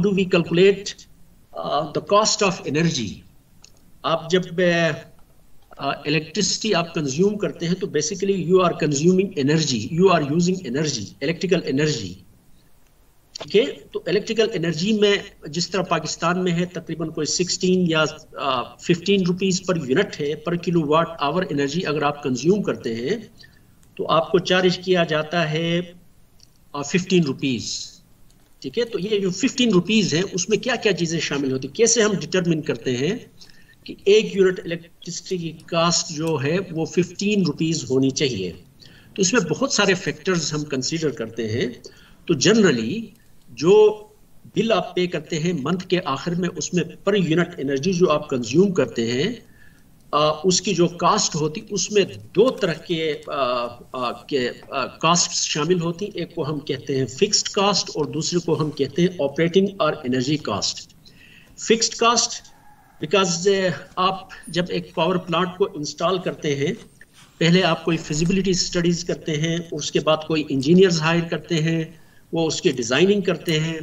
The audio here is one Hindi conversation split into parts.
Do we calculate the cost of energy? आप जब इलेक्ट्रिसिटी आप कंज्यूम करते हैं तो basically you are consuming energy, you are using energy, electrical energy. ठीक है, तो इलेक्ट्रिकल एनर्जी में जिस तरह पाकिस्तान में है तकरीबन कोई 16 या 15 रुपीस पर यूनिट है, पर किलोवाट आवर एनर्जी अगर आप कंज्यूम करते हैं तो आपको चार्ज किया जाता है 15 रुपीस। ठीक है, तो ये जो 15 रुपीस है उसमें क्या क्या चीजें शामिल होती है, कैसे हम डिटरमिन करते हैं कि एक यूनिट इलेक्ट्रिसिटी की कास्ट जो है वो 15 रुपीस होनी चाहिए? तो इसमें बहुत सारे फैक्टर्स हम कंसीडर करते हैं। तो जनरली जो बिल आप पे करते हैं मंथ के आखिर में, उसमें पर यूनिट एनर्जी जो आप कंज्यूम करते हैं उसकी जो कास्ट होती उसमें दो तरह के कास्ट शामिल होती। एक को हम कहते हैं फिक्स्ड कास्ट और दूसरे को हम कहते हैं ऑपरेटिंग और energy cost. Fixed cost because आप जब एक पावर प्लांट को इंस्टॉल करते हैं, पहले आप कोई फिजिबिलिटी स्टडीज करते हैं, उसके बाद कोई इंजीनियर्स हायर करते हैं, वो उसकी डिजाइनिंग करते हैं,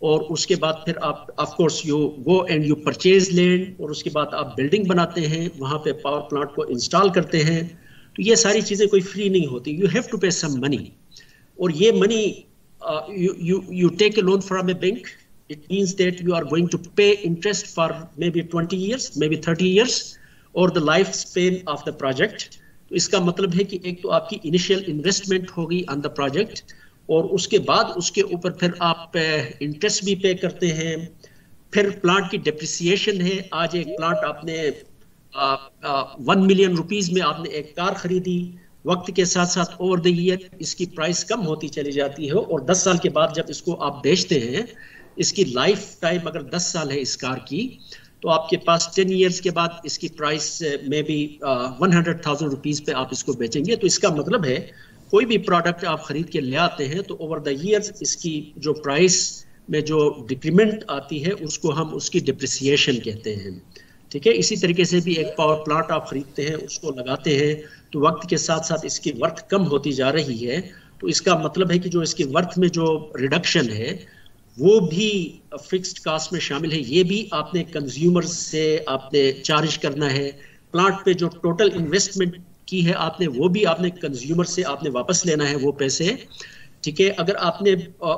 और उसके बाद फिर आप of course you go and you purchase land, और उसके बाद आप बिल्डिंग बनाते हैं, वहाँ पे पावर प्लांट को इंस्टॉल करते हैं। तो ये सारी चीज़ें कोई फ्री नहीं होती, यू हैव टू पे सम मनी। और ये money you take a loan from a bank, it means that you are going to pay interest for maybe 20 years, maybe 30 years, or the lifespan of the project. तो इसका मतलब है कि एक तो आपकी इनिशियल इन्वेस्टमेंट होगी ऑन द प्रोजेक्ट, और उसके बाद उसके ऊपर फिर आप इंटरेस्ट भी पे करते हैं। फिर प्लांट की डेप्रिसिएशन है। आज एक प्लांट आपने 1 मिलियन रुपीस में आपने एक कार खरीदी, वक्त के साथ साथ ओवर द ईयर इसकी प्राइस कम होती चली जाती है, और 10 साल के बाद जब इसको आप बेचते हैं, इसकी लाइफ टाइम अगर 10 साल है इस कार की, तो आपके पास 10 इयर्स के बाद इसकी प्राइस में भी 100,000 रुपीस पे आप इसको बेचेंगे। तो इसका मतलब है कोई भी प्रोडक्ट आप खरीद के ले आते हैं तो ओवर द ईयर्स इसकी जो प्राइस में जो डिक्रीमेंट आती है उसको हम उसकी डिप्रिसिएशन कहते हैं। ठीक है, इसी तरीके से भी एक पावर प्लांट आप खरीदते हैं, उसको लगाते हैं, तो वक्त के साथ साथ इसकी वर्थ कम होती जा रही है। तो इसका मतलब है कि जो इसकी वर्थ में जो रिडक्शन है वो भी फिक्स्ड कास्ट में शामिल है। ये भी आपने कंज्यूमर से आपने चार्ज करना है। प्लांट पे जो टोटल इन्वेस्टमेंट की है आपने, वो भी आपने कंज्यूमर से आपने वापस लेना है वो पैसे। ठीक है, अगर आपने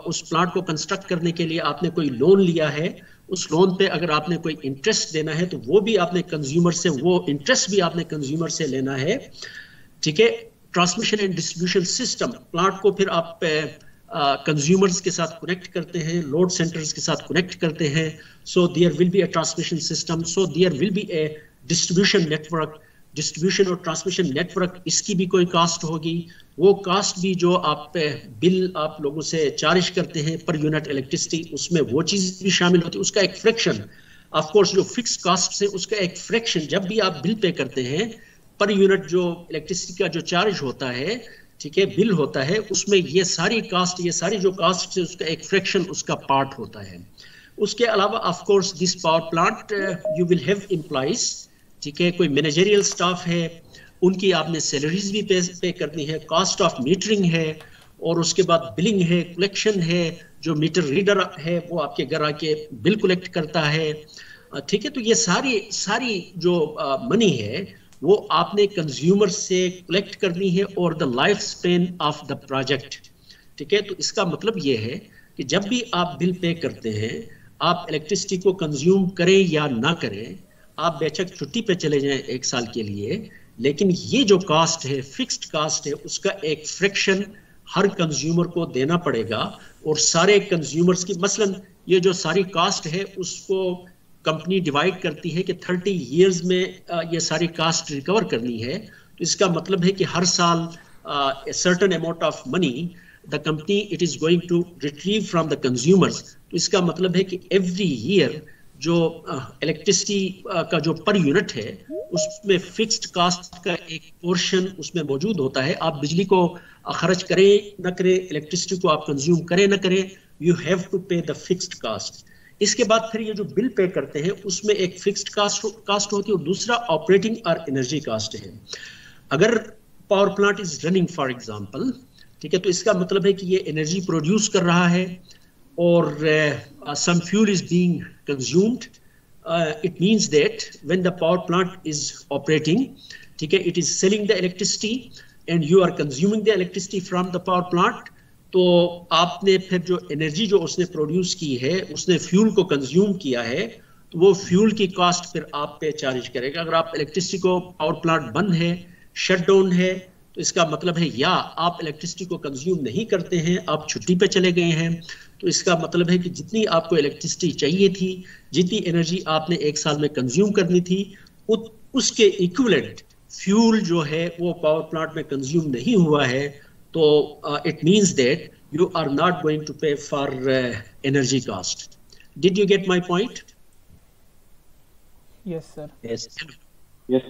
उस प्लांट को कंस्ट्रक्ट करने के लिए आपने कोई लोन लिया है, उस लोन पे अगर आपने कोई इंटरेस्ट देना है तो वो भी आपने कंज्यूमर से, वो इंटरेस्ट भी आपने कंज्यूमर से लेना है। ठीक है, transmission and distribution system, plant को फिर आप कंज्यूमर्स के साथ कनेक्ट करते हैं, लोड सेंटर्स के साथ कनेक्ट करते हैं। So there will be a transmission system, so there will be a distribution network. Distribution और ट्रांसमिशन नेटवर्क, इसकी भी कोई कास्ट होगी। वो कास्ट भी जो आप बिल आप लोगों से चार्ज करते हैं पर यूनिट इलेक्ट्रिसिटी, उसमें वो चीज़ भी शामिल होती है। उसका एक फ्रैक्शन, ऑफ कोर्स जो फिक्स कास्ट है उसका एक फ्रैक्शन, जब भी आप बिल पे करते हैं पर यूनिट जो इलेक्ट्रिसिटी का जो चार्ज होता है, ठीक है, बिल होता है, उसमें ये सारी कास्ट, ये सारी जो कास्ट है उसका एक फ्रैक्शन उसका पार्ट होता है। उसके अलावा of course this power plant you will have employees. ठीक है, कोई मैनेजरियल स्टाफ है, उनकी आपने सैलरीज भी पे करनी है, कॉस्ट ऑफ मीटरिंग है, और उसके बाद बिलिंग है, कलेक्शन है, जो मीटर रीडर है वो आपके घर आके बिल कलेक्ट करता है। ठीक है, तो ये सारी जो मनी है वो आपने कंज्यूमर से कलेक्ट करनी है और the life span of the project. ठीक है, तो इसका मतलब ये है कि जब भी आप बिल पे करते हैं, आप इलेक्ट्रिसिटी को कंज्यूम करें या ना करें, आप बेशक छुट्टी पे चले जाएं 1 साल के लिए, लेकिन ये जो कास्ट है, फिक्स्ड कास्ट है, उसका एक फ्रैक्शन हर कंज्यूमर को देना पड़ेगा। और सारे कंज्यूमर्स की, मसलन ये जो सारी कास्ट है उसको कंपनी डिवाइड करती है कि 30 इयर्स में ये सारी कास्ट रिकवर करनी है। तो इसका मतलब है कि हर साल a certain amount of money the company it is going to retrieve from the consumers। तो इसका मतलब है कि every year जो इलेक्ट्रिसिटी का जो पर यूनिट है उसमें फिक्स्ड कास्ट का एक पोर्शन उसमें मौजूद होता है। आप बिजली को खर्च करें न करें, इलेक्ट्रिसिटी को आप कंज्यूम करें न करें, you have to pay the fixed cast. इसके बाद फिर ये जो बिल पे करते हैं उसमें एक फिक्स्ड कास्ट होती है और दूसरा ऑपरेटिंग और एनर्जी कास्ट है। अगर power plant is running for example, ठीक है, तो इसका मतलब है कि ये एनर्जी प्रोड्यूस कर रहा है, or some fuel is being consumed, it means that when the power plant is operating, okay, it is selling the electricity and you are consuming the electricity from the power plant. तो आपने फिर जो एनर्जी जो उसने प्रोड्यूस की है, उसने फ्यूल को कंज्यूम किया है, तो वो फ्यूल की कॉस्ट फिर आप पे चार्ज करेगा. अगर आप इलेक्ट्रिसिटी को, पावर प्लांट बंद है, शट डाउन है, तो इसका मतलब है या आप इलेक्ट्रिसिटी को कंज्यूम नहीं करते हैं, आप छुट्टी पे चले गए हैं, तो इसका मतलब है कि जितनी आपको इलेक्ट्रिसिटी चाहिए थी, जितनी एनर्जी आपने एक साल में कंज्यूम करनी थी, उसके इक्विवेलेंट फ्यूल जो है वो पावर प्लांट में कंज्यूम नहीं हुआ है. तो it means that you are not going to pay for energy cost. Did you get my point? Yes sir. Yes,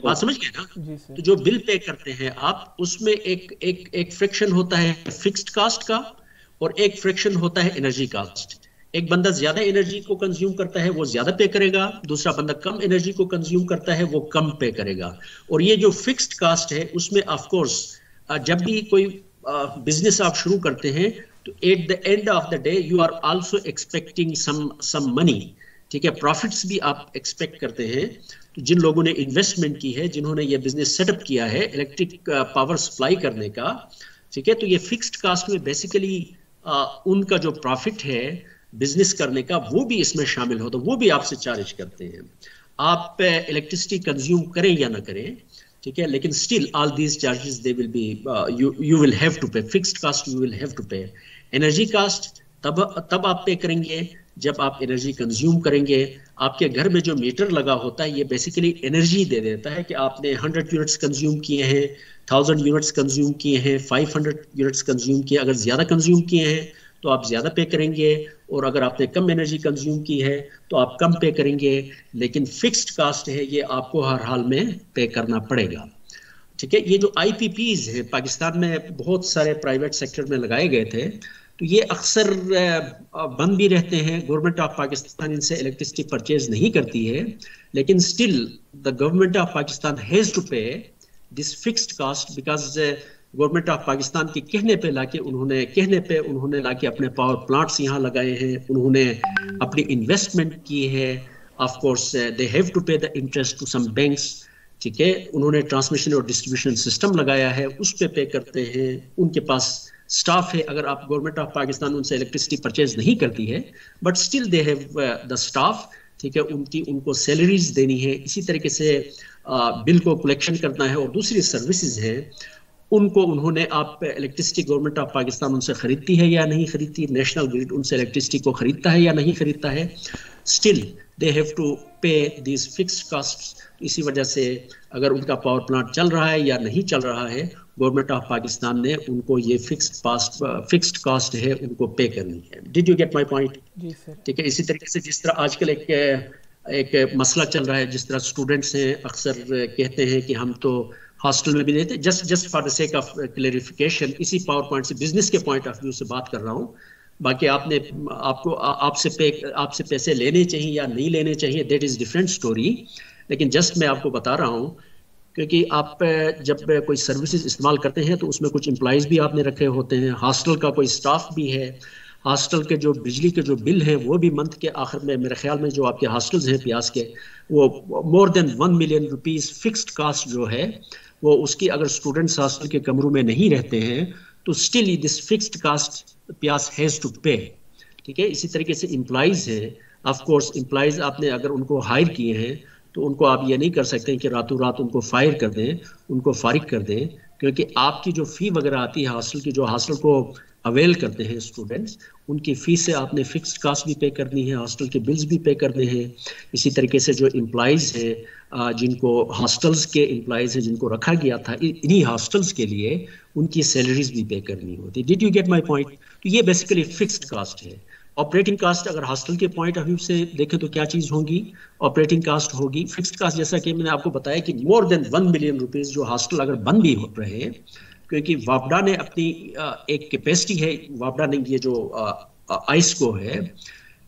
बात समझ गए ना? जी सर. तो जो बिल पे करते हैं आप, उसमें एक फ्रैक्शन होता है फिक्स्ड कॉस्ट का और एक फ्रैक्शन होता है एनर्जी कॉस्ट. एक बंदा ज्यादा एनर्जी को कंज्यूम करता है, वो ज्यादा पे करेगा. दूसरा बंदा कम एनर्जी को कंज्यूम करता है, वो कम पे करेगा. और ये जो फिक्स्ड कॉस्ट है, उसमें ऑफ कोर्स जब भी कोई बिजनेस आप शुरू करते हैं, तो at the end of the day you are also expecting some money. ठीक है, प्रॉफिट्स भी आप एक्सपेक्ट करते हैं. तो जिन लोगों ने इन्वेस्टमेंट की है, जिन्होंने ये बिजनेस सेटअप किया है इलेक्ट्रिक पावर सप्लाई करने का, ठीक है, तो ये फिक्स्ड कॉस्ट में बेसिकली उनका जो प्रॉफिट है बिजनेस करने का, वो भी इसमें शामिल हो, तो वो भी आपसे चार्ज करते हैं. आप इलेक्ट्रिसिटी कंज्यूम करें या ना करें, ठीक है, लेकिन still all these charges they will be, you will have to pay. Fixed cost you will have to pay. Energy cost तब आप पे करेंगे जब आप एनर्जी कंज्यूम करेंगे. आपके घर में जो मीटर लगा होता है, ये बेसिकली एनर्जी दे देता है कि आपने 100 यूनिट्स कंज्यूम किए हैं, 1000 यूनिट्स कंज्यूम किए हैं, 500 यूनिट्स कंज्यूम किए. अगर ज्यादा कंज्यूम किए हैं तो आप ज्यादा पे करेंगे, और अगर आपने कम एनर्जी कंज्यूम की है तो आप कम पे करेंगे. लेकिन फिक्स्ड कॉस्ट है, ये आपको हर हाल में पे करना पड़ेगा. ठीक है, ये जो IPPs है पाकिस्तान में बहुत सारे प्राइवेट सेक्टर में लगाए गए थे, तो ये अक्सर बंद भी रहते हैं. गवर्नमेंट ऑफ पाकिस्तान इनसे इलेक्ट्रिसिटी परचेज नहीं करती है, लेकिन still the government of Pakistan has to pay this fixed cost, because government of Pakistan के कहने पे उन्होंने लाके अपने पावर प्लांट्स यहाँ लगाए हैं, उन्होंने अपनी इन्वेस्टमेंट की है. Of course they have to pay the interest to some banks. ठीक है, उन्होंने ट्रांसमिशन और डिस्ट्रीब्यूशन सिस्टम लगाया है, उस पे करते हैं. उनके पास स्टाफ है. अगर आप गवर्नमेंट ऑफ पाकिस्तान उनसे इलेक्ट्रिसिटी परचेज नहीं करती है, but still they have the staff. ठीक है, उनको सैलरीज देनी है, इसी तरीके से बिल को कलेक्शन करना है, और दूसरी सर्विसेज हैं उनको उन्होंने, आप इलेक्ट्रिसिटी गवर्नमेंट ऑफ पाकिस्तान उनसे खरीदती है या नहीं खरीदती, नेशनल ग्रिड उनसे इलेक्ट्रिसिटी को खरीदता है या नहीं खरीदता है, स्टिल दे हैव टू पे दीज फिक्स्ड कॉस्ट्स. इसी वजह से अगर उनका पावर प्लांट चल रहा है या नहीं चल रहा है, गवर्नमेंट ऑफ पाकिस्तान ने उनको ये फिक्स्ड कॉस्ट है उनको पे करनी है. Did you get my point? जी सर. ठीक है, इसी तरीके से जिस तरह आजकल एक मसला चल रहा है, जिस तरह स्टूडेंट्स हैं अक्सर कहते हैं कि हम तो हॉस्टल में भी रहते, just for the sake of clarification, इसी पावर पॉइंट से, बिजनेस के पॉइंट ऑफ व्यू से बात कर रहा हूँ. बाकी आपसे पैसे लेने चाहिए या नहीं लेने चाहिए, दैट इज डिफरेंट स्टोरी. लेकिन जस्ट मैं आपको बता रहा हूँ, क्योंकि आप जब कोई सर्विसेज इस्तेमाल करते हैं तो उसमें कुछ एम्प्लॉइज भी आपने रखे होते हैं, हॉस्टल का कोई स्टाफ भी है, हॉस्टल के जो बिजली के जो बिल हैं वो भी मंथ के आखिर में, मेरे ख्याल में जो आपके हॉस्टल्स हैं प्यास के, वो more than 1 million rupees fixed cost जो है वो उसकी, अगर स्टूडेंट्स हॉस्टल के कमरों में नहीं रहते हैं तो स्टिल दिस फिक्स्ड कास्ट प्यास हैज टू पे. ठीक है, इसी तरीके से एम्प्लॉइज हैं. ऑफ कोर्स एम्प्लॉइज आपने अगर उनको हायर किए हैं तो उनको आप ये नहीं कर सकते कि रातों रात उनको फायर कर दें, उनको फारिग कर दें, क्योंकि आपकी जो फ़ी वगैरह आती है हॉस्टल की, जो हॉस्टल को अवेल करते हैं स्टूडेंट्स, उनकी फ़ीस से आपने फिक्स्ड कास्ट भी पे करनी है, हॉस्टल के बिल्स भी पे करने हैं. इसी तरीके से जो एम्प्लॉइज़ हैं, जिनको हॉस्टल्स के एम्प्लॉइज़ हैं जिनको रखा गया था इन्हीं हॉस्टल्स के लिए, उनकी सैलरीज भी पे करनी होती. Did you get my point? तो ये बेसिकली फिक्स्ड कास्ट है. ऑपरेटिंग कास्ट अगर हॉस्टल के पॉइंट ऑफ व्यू से देखें तो क्या चीज़ होगी? ऑपरेटिंग कास्ट होगी फिक्स्ड कास्ट. जैसा कि मैंने आपको बताया कि मोर देन 1 मिलियन रुपीज़ जो हॉस्टल अगर बंद भी हो रहे हैं, क्योंकि वापडा ने अपनी एक कैपेसिटी है, वापडा ने ये जो आइस्को है,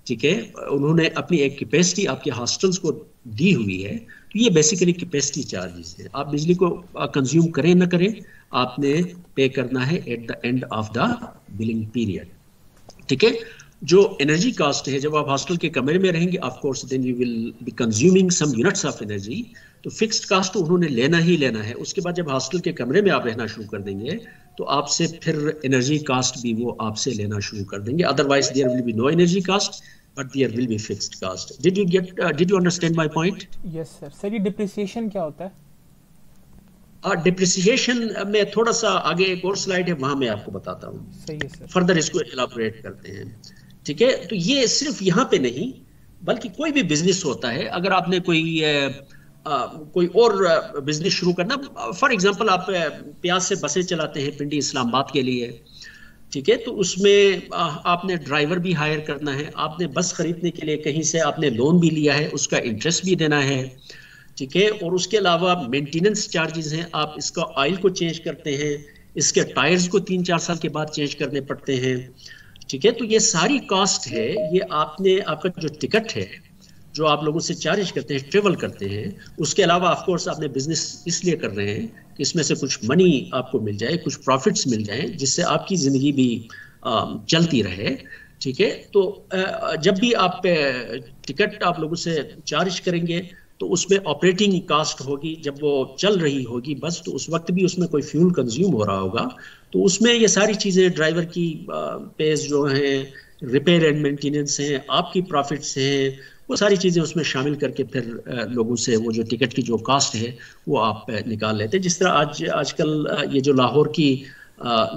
ठीक है, उन्होंने अपनी एक कैपेसिटी आपके हॉस्टल्स को दी हुई है. तो ये बेसिकली कैपेसिटी चार्जेस है. आप बिजली को कंज्यूम करें ना करें, आपने पे करना है eight the end of the billing period. ठीक है, जो एनर्जी कास्ट है, जब आप हॉस्टल के कमरे में रहेंगे, of course then you will be consuming some units of energy, तो फिक्स्ड कास्ट तो उन्होंने लेना ही लेना है। उसके बाद जब हॉस्टल के कमरे में आप रहना शुरू कर देंगे तो आपसे फिर एनर्जी कास्ट भी वो आपसे लेना शुरू कर देंगे। Otherwise there will be no energy cost but there will be fixed cost. Did you understand my point? Yes sir. Sir ये डिप्रिसिएशन क्या होता है? डिप्रिसिएशन में थोड़ा सा आगे एक और स्लाइड है, वहां मैं आपको बताता हूँ। सही है सर। फर्दर इसको एलाबोरेट करते हैं, ठीक है। तो ये सिर्फ यहाँ पे नहीं बल्कि कोई भी बिजनेस होता है, अगर आपने कोई और बिजनेस शुरू करना, फॉर एग्जांपल आप प्याज से बसें चलाते हैं पिंडी इस्लामाबाद के लिए, ठीक है, तो उसमें आपने ड्राइवर भी हायर करना है, आपने बस खरीदने के लिए कहीं से आपने लोन भी लिया है, उसका इंटरेस्ट भी देना है, ठीक है, और उसके अलावा मेंटेनेंस चार्जेस हैं, आप इसका ऑयल को चेंज करते हैं, इसके टायर्स को 3-4 साल के बाद चेंज करने पड़ते हैं, ठीक है। तो ये सारी कॉस्ट है, ये आपका जो टिकट है जो आप लोगों से चार्ज करते हैं, ट्रेवल करते हैं, उसके अलावा ऑफ कोर्स आपने बिजनेस इसलिए कर रहे हैं कि इसमें से कुछ मनी आपको मिल जाए, कुछ प्रॉफिट्स मिल जाए, जिससे आपकी जिंदगी भी चलती रहे, ठीक है। तो जब भी आप टिकट आप लोगों से चार्ज करेंगे तो उसमें ऑपरेटिंग कास्ट होगी, जब वो चल रही होगी बस, तो उस वक्त भी उसमें कोई फ्यूल कंज्यूम हो रहा होगा, तो उसमें ये सारी चीज़ें ड्राइवर की पेज जो हैं, रिपेयर एंड मेंटेनेंस हैं, आपकी प्रॉफिट्स हैं, वो सारी चीज़ें उसमें शामिल करके फिर लोगों से वो जो टिकट की जो कास्ट है वो आप निकाल लेते हैं। जिस तरह आजकल ये जो लाहौर की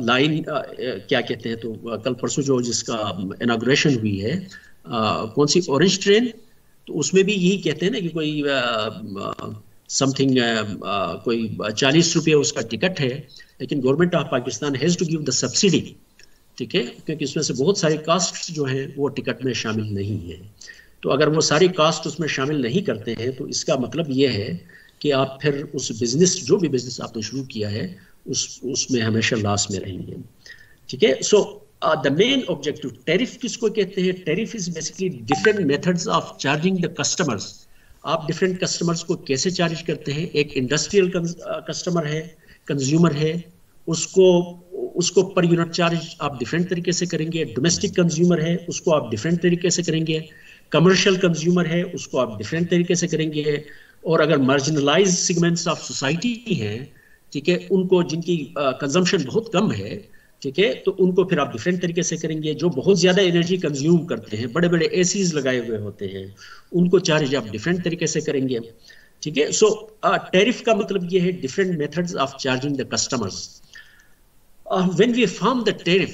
लाइन क्या कहते हैं, तो कल परसों जो जिसका इनाग्रेशन हुई है, कौन सी ऑरेंज ट्रेन, तो उसमें भी यही कहते हैं ना कि कोई समथिंग कोई 40 रुपये उसका टिकट है, लेकिन government of Pakistan has to give the subsidy, ठीक है, क्योंकि उसमें से बहुत सारे कास्ट जो हैं वो टिकट में शामिल नहीं है। तो अगर वो सारी कास्ट उसमें शामिल नहीं करते हैं तो इसका मतलब ये है कि आप फिर उस बिजनेस, जो भी बिजनेस आपने शुरू किया है, उसमें हमेशा लॉस में रहेंगे, ठीक है। So the main objective, tariff किसको कहते हैं? Tariff is basically different methods of charging the customers. आप डिफरेंट कस्टमर्स को कैसे चार्ज करते हैं? एक इंडस्ट्रियल कस्टमर है, कंज्यूमर है, उसको पर यूनिट चार्ज आप डिफरेंट तरीके से करेंगे। डोमेस्टिक कंज्यूमर है, उसको आप डिफरेंट तरीके से करेंगे। कमर्शियल कंज्यूमर है, उसको आप डिफरेंट तरीके से करेंगे। और अगर मार्जिनलाइज्ड सेगमेंट्स ऑफ सोसाइटी हैं, ठीक है, उनको जिनकी कंजम्पशन बहुत कम है, ठीक है, तो उनको फिर आप डिफरेंट तरीके से करेंगे। जो बहुत ज्यादा एनर्जी कंज्यूम करते हैं, बड़े बड़े एसीज लगाए हुए होते हैं, उनको चार्ज आप डिफरेंट तरीके से करेंगे, ठीक है। सो टैरिफ का मतलब ये है different methods of charging the customers. When we form the tariff,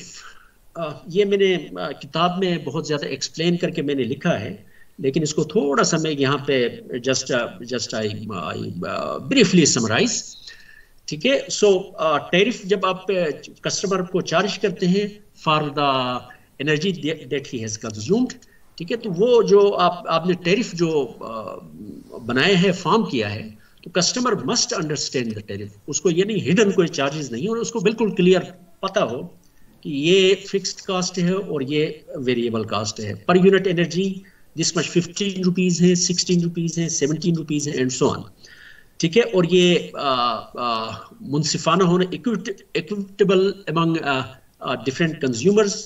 ये मैंने किताब में बहुत ज़्यादा एक्सप्लेन करके मैंने लिखा है, लेकिन इसको थोड़ा सा मैं यहाँ पे जस्ट आई ब्रीफली समराइज, ठीक है। सो टैरिफ जब आप कस्टमर को चार्ज करते हैं for the energy that he has consumed, ठीक है, तो वो जो आपने टैरिफ जो बनाए हैं, फॉर्म किया है, तो customer must understand the tariff. उसको ये नहीं, हिडन कोई चार्जेस नहीं, और उसको बिल्कुल क्लियर पता हो कि ये फिक्स्ड कास्ट है और ये वेरिएबल कास्ट है। Per unit energy this much 15 rupees है, 16 रुपीज़ है, 17 रुपीज़ है, एंड सो ऑन, ठीक है। और ये मुनसिफाना होना, इक्विटेबल अमंग डिफरेंट कंज्यूमर्स।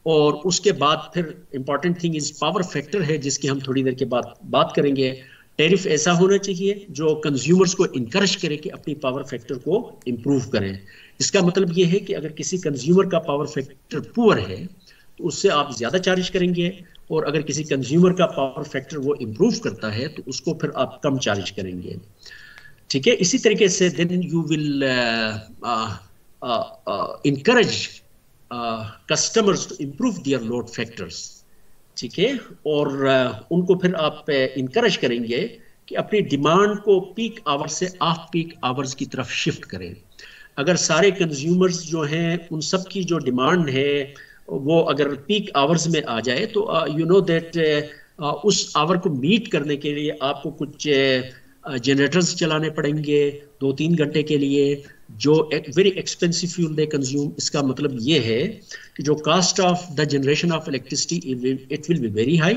और उसके बाद फिर important thing is power factor है, जिसकी हम थोड़ी देर के बाद बात करेंगे। टैरिफ ऐसा होना चाहिए जो कंज्यूमर्स को इनकरेज करे कि अपनी पावर फैक्टर को इम्प्रूव करें। इसका मतलब ये है कि अगर किसी कंज्यूमर का पावर फैक्टर पुअर है तो उससे आप ज़्यादा चार्ज करेंगे, और अगर किसी कंज्यूमर का पावर फैक्टर वो इम्प्रूव करता है तो उसको फिर आप कम चार्ज करेंगे, ठीक है। इसी तरीके से then you will encourage customers to improve their load factors, ठीक है। और उनको फिर आप इनकरेज करेंगे कि अपनी डिमांड को पीक आवर से ऑफ पीक आवर्स की तरफ शिफ्ट करें। अगर सारे कंज्यूमर्स जो हैं उन सब की जो डिमांड है वो अगर पीक आवर्स में आ जाए तो यू नो दैट उस आवर को मीट करने के लिए आपको कुछ जनरेटर्स चलाने पड़ेंगे 2-3 घंटे के लिए, जो very expensive fuel they consume. इसका मतलब ये है कि जो cost of the generation of electricity it will be very high,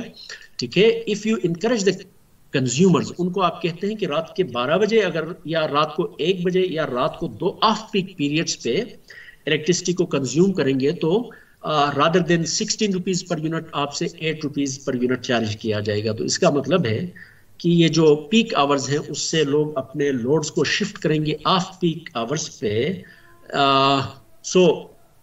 ठीक है। If you encourage the consumers, उनको आप कहते हैं कि रात के 12 बजे अगर, या रात को 1 बजे, या रात को 2 ऑफ पीक पीरियड्स पे इलेक्ट्रिसिटी को कंज्यूम करेंगे, तो rather than 16 rupees per unit आपसे 8 रुपीज पर यूनिट चार्ज किया जाएगा। तो इसका मतलब है कि ये जो पीक आवर्स हैं उससे लोग अपने लोड्स को शिफ्ट करेंगे ऑफ पीक आवर्स पे। सो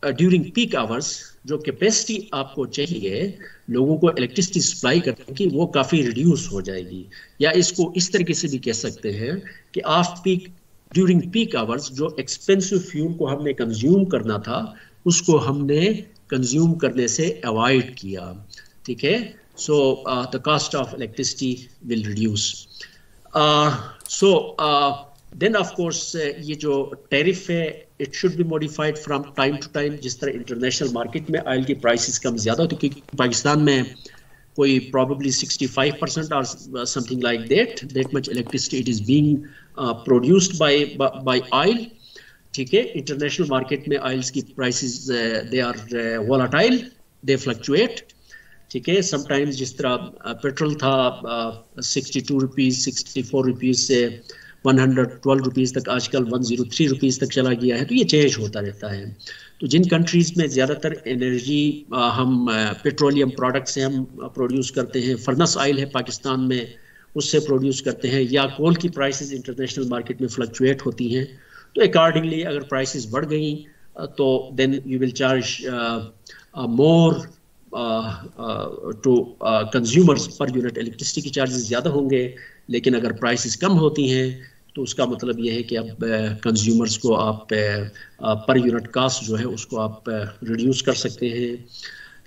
ड्यूरिंग पीक आवर्स जो कैपेसिटी आपको चाहिए लोगों को इलेक्ट्रिसिटी सप्लाई करने की वो काफ़ी रिड्यूस हो जाएगी। या इसको इस तरीके से भी कह सकते हैं कि off peak during peak hours जो एक्सपेंसिव फ्यूल को हमने कंज्यूम करना था उसको हमने कंज्यूम करने से अवॉइड किया। ठीक है, so the cost of electricity will reduce. So then of course ये जो टैरिफ है it should be modified from time to time. जिस तरह इंटरनेशनल मार्केट में ऑयल की प्राइसेस कम ज़्यादा होती क्योंकि पाकिस्तान में कोई प्रॉबली 65% और something like that much electricity it is being produced by oil. ठीक है, इंटरनेशनल मार्केट में ऑयल्स की prices they are volatile, they fluctuate. ठीक है, समटाइम्स जिस तरह पेट्रोल था 62 रुपीज़ 64 रुपीज़ से 112 रुपीज़ तक, आजकल 103 रुपीज़ तक चला गया है। तो ये चेंज होता रहता है। तो जिन कंट्रीज़ में ज़्यादातर एनर्जी हम पेट्रोलियम प्रोडक्ट से हम प्रोड्यूस करते हैं, फर्नेस ऑयल है पाकिस्तान में उससे प्रोड्यूस करते हैं, या कोल की प्राइसेस इंटरनेशनल मार्केट में फ्लक्चुएट होती हैं, तो अकॉर्डिंगली अगर प्राइसेस बढ़ गई तो then you will charge more to consumers per unit. Electricity की चार्जेस ज़्यादा होंगे, लेकिन अगर प्राइसेस कम होती हैं तो उसका मतलब ये है कि अब कंज्यूमर्स को आप पर यूनिट कास्ट जो है उसको आप रिड्यूस कर सकते हैं।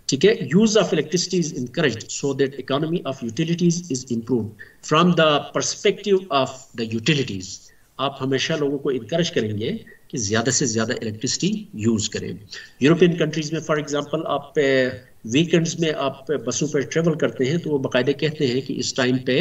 ठीक है, use of electricity is encouraged so that economy of utilities is improved from the perspective of the utilities. आप हमेशा लोगों को इनकरेज करेंगे कि ज़्यादा से ज़्यादा इलेक्ट्रिसिटी यूज़ करें। यूरोपियन कंट्रीज़ में फॉर एग्जांपल आप वीकेंड्स में आप बसों पर ट्रेवल करते हैं तो वो बाकायदे कहते हैं कि इस टाइम पे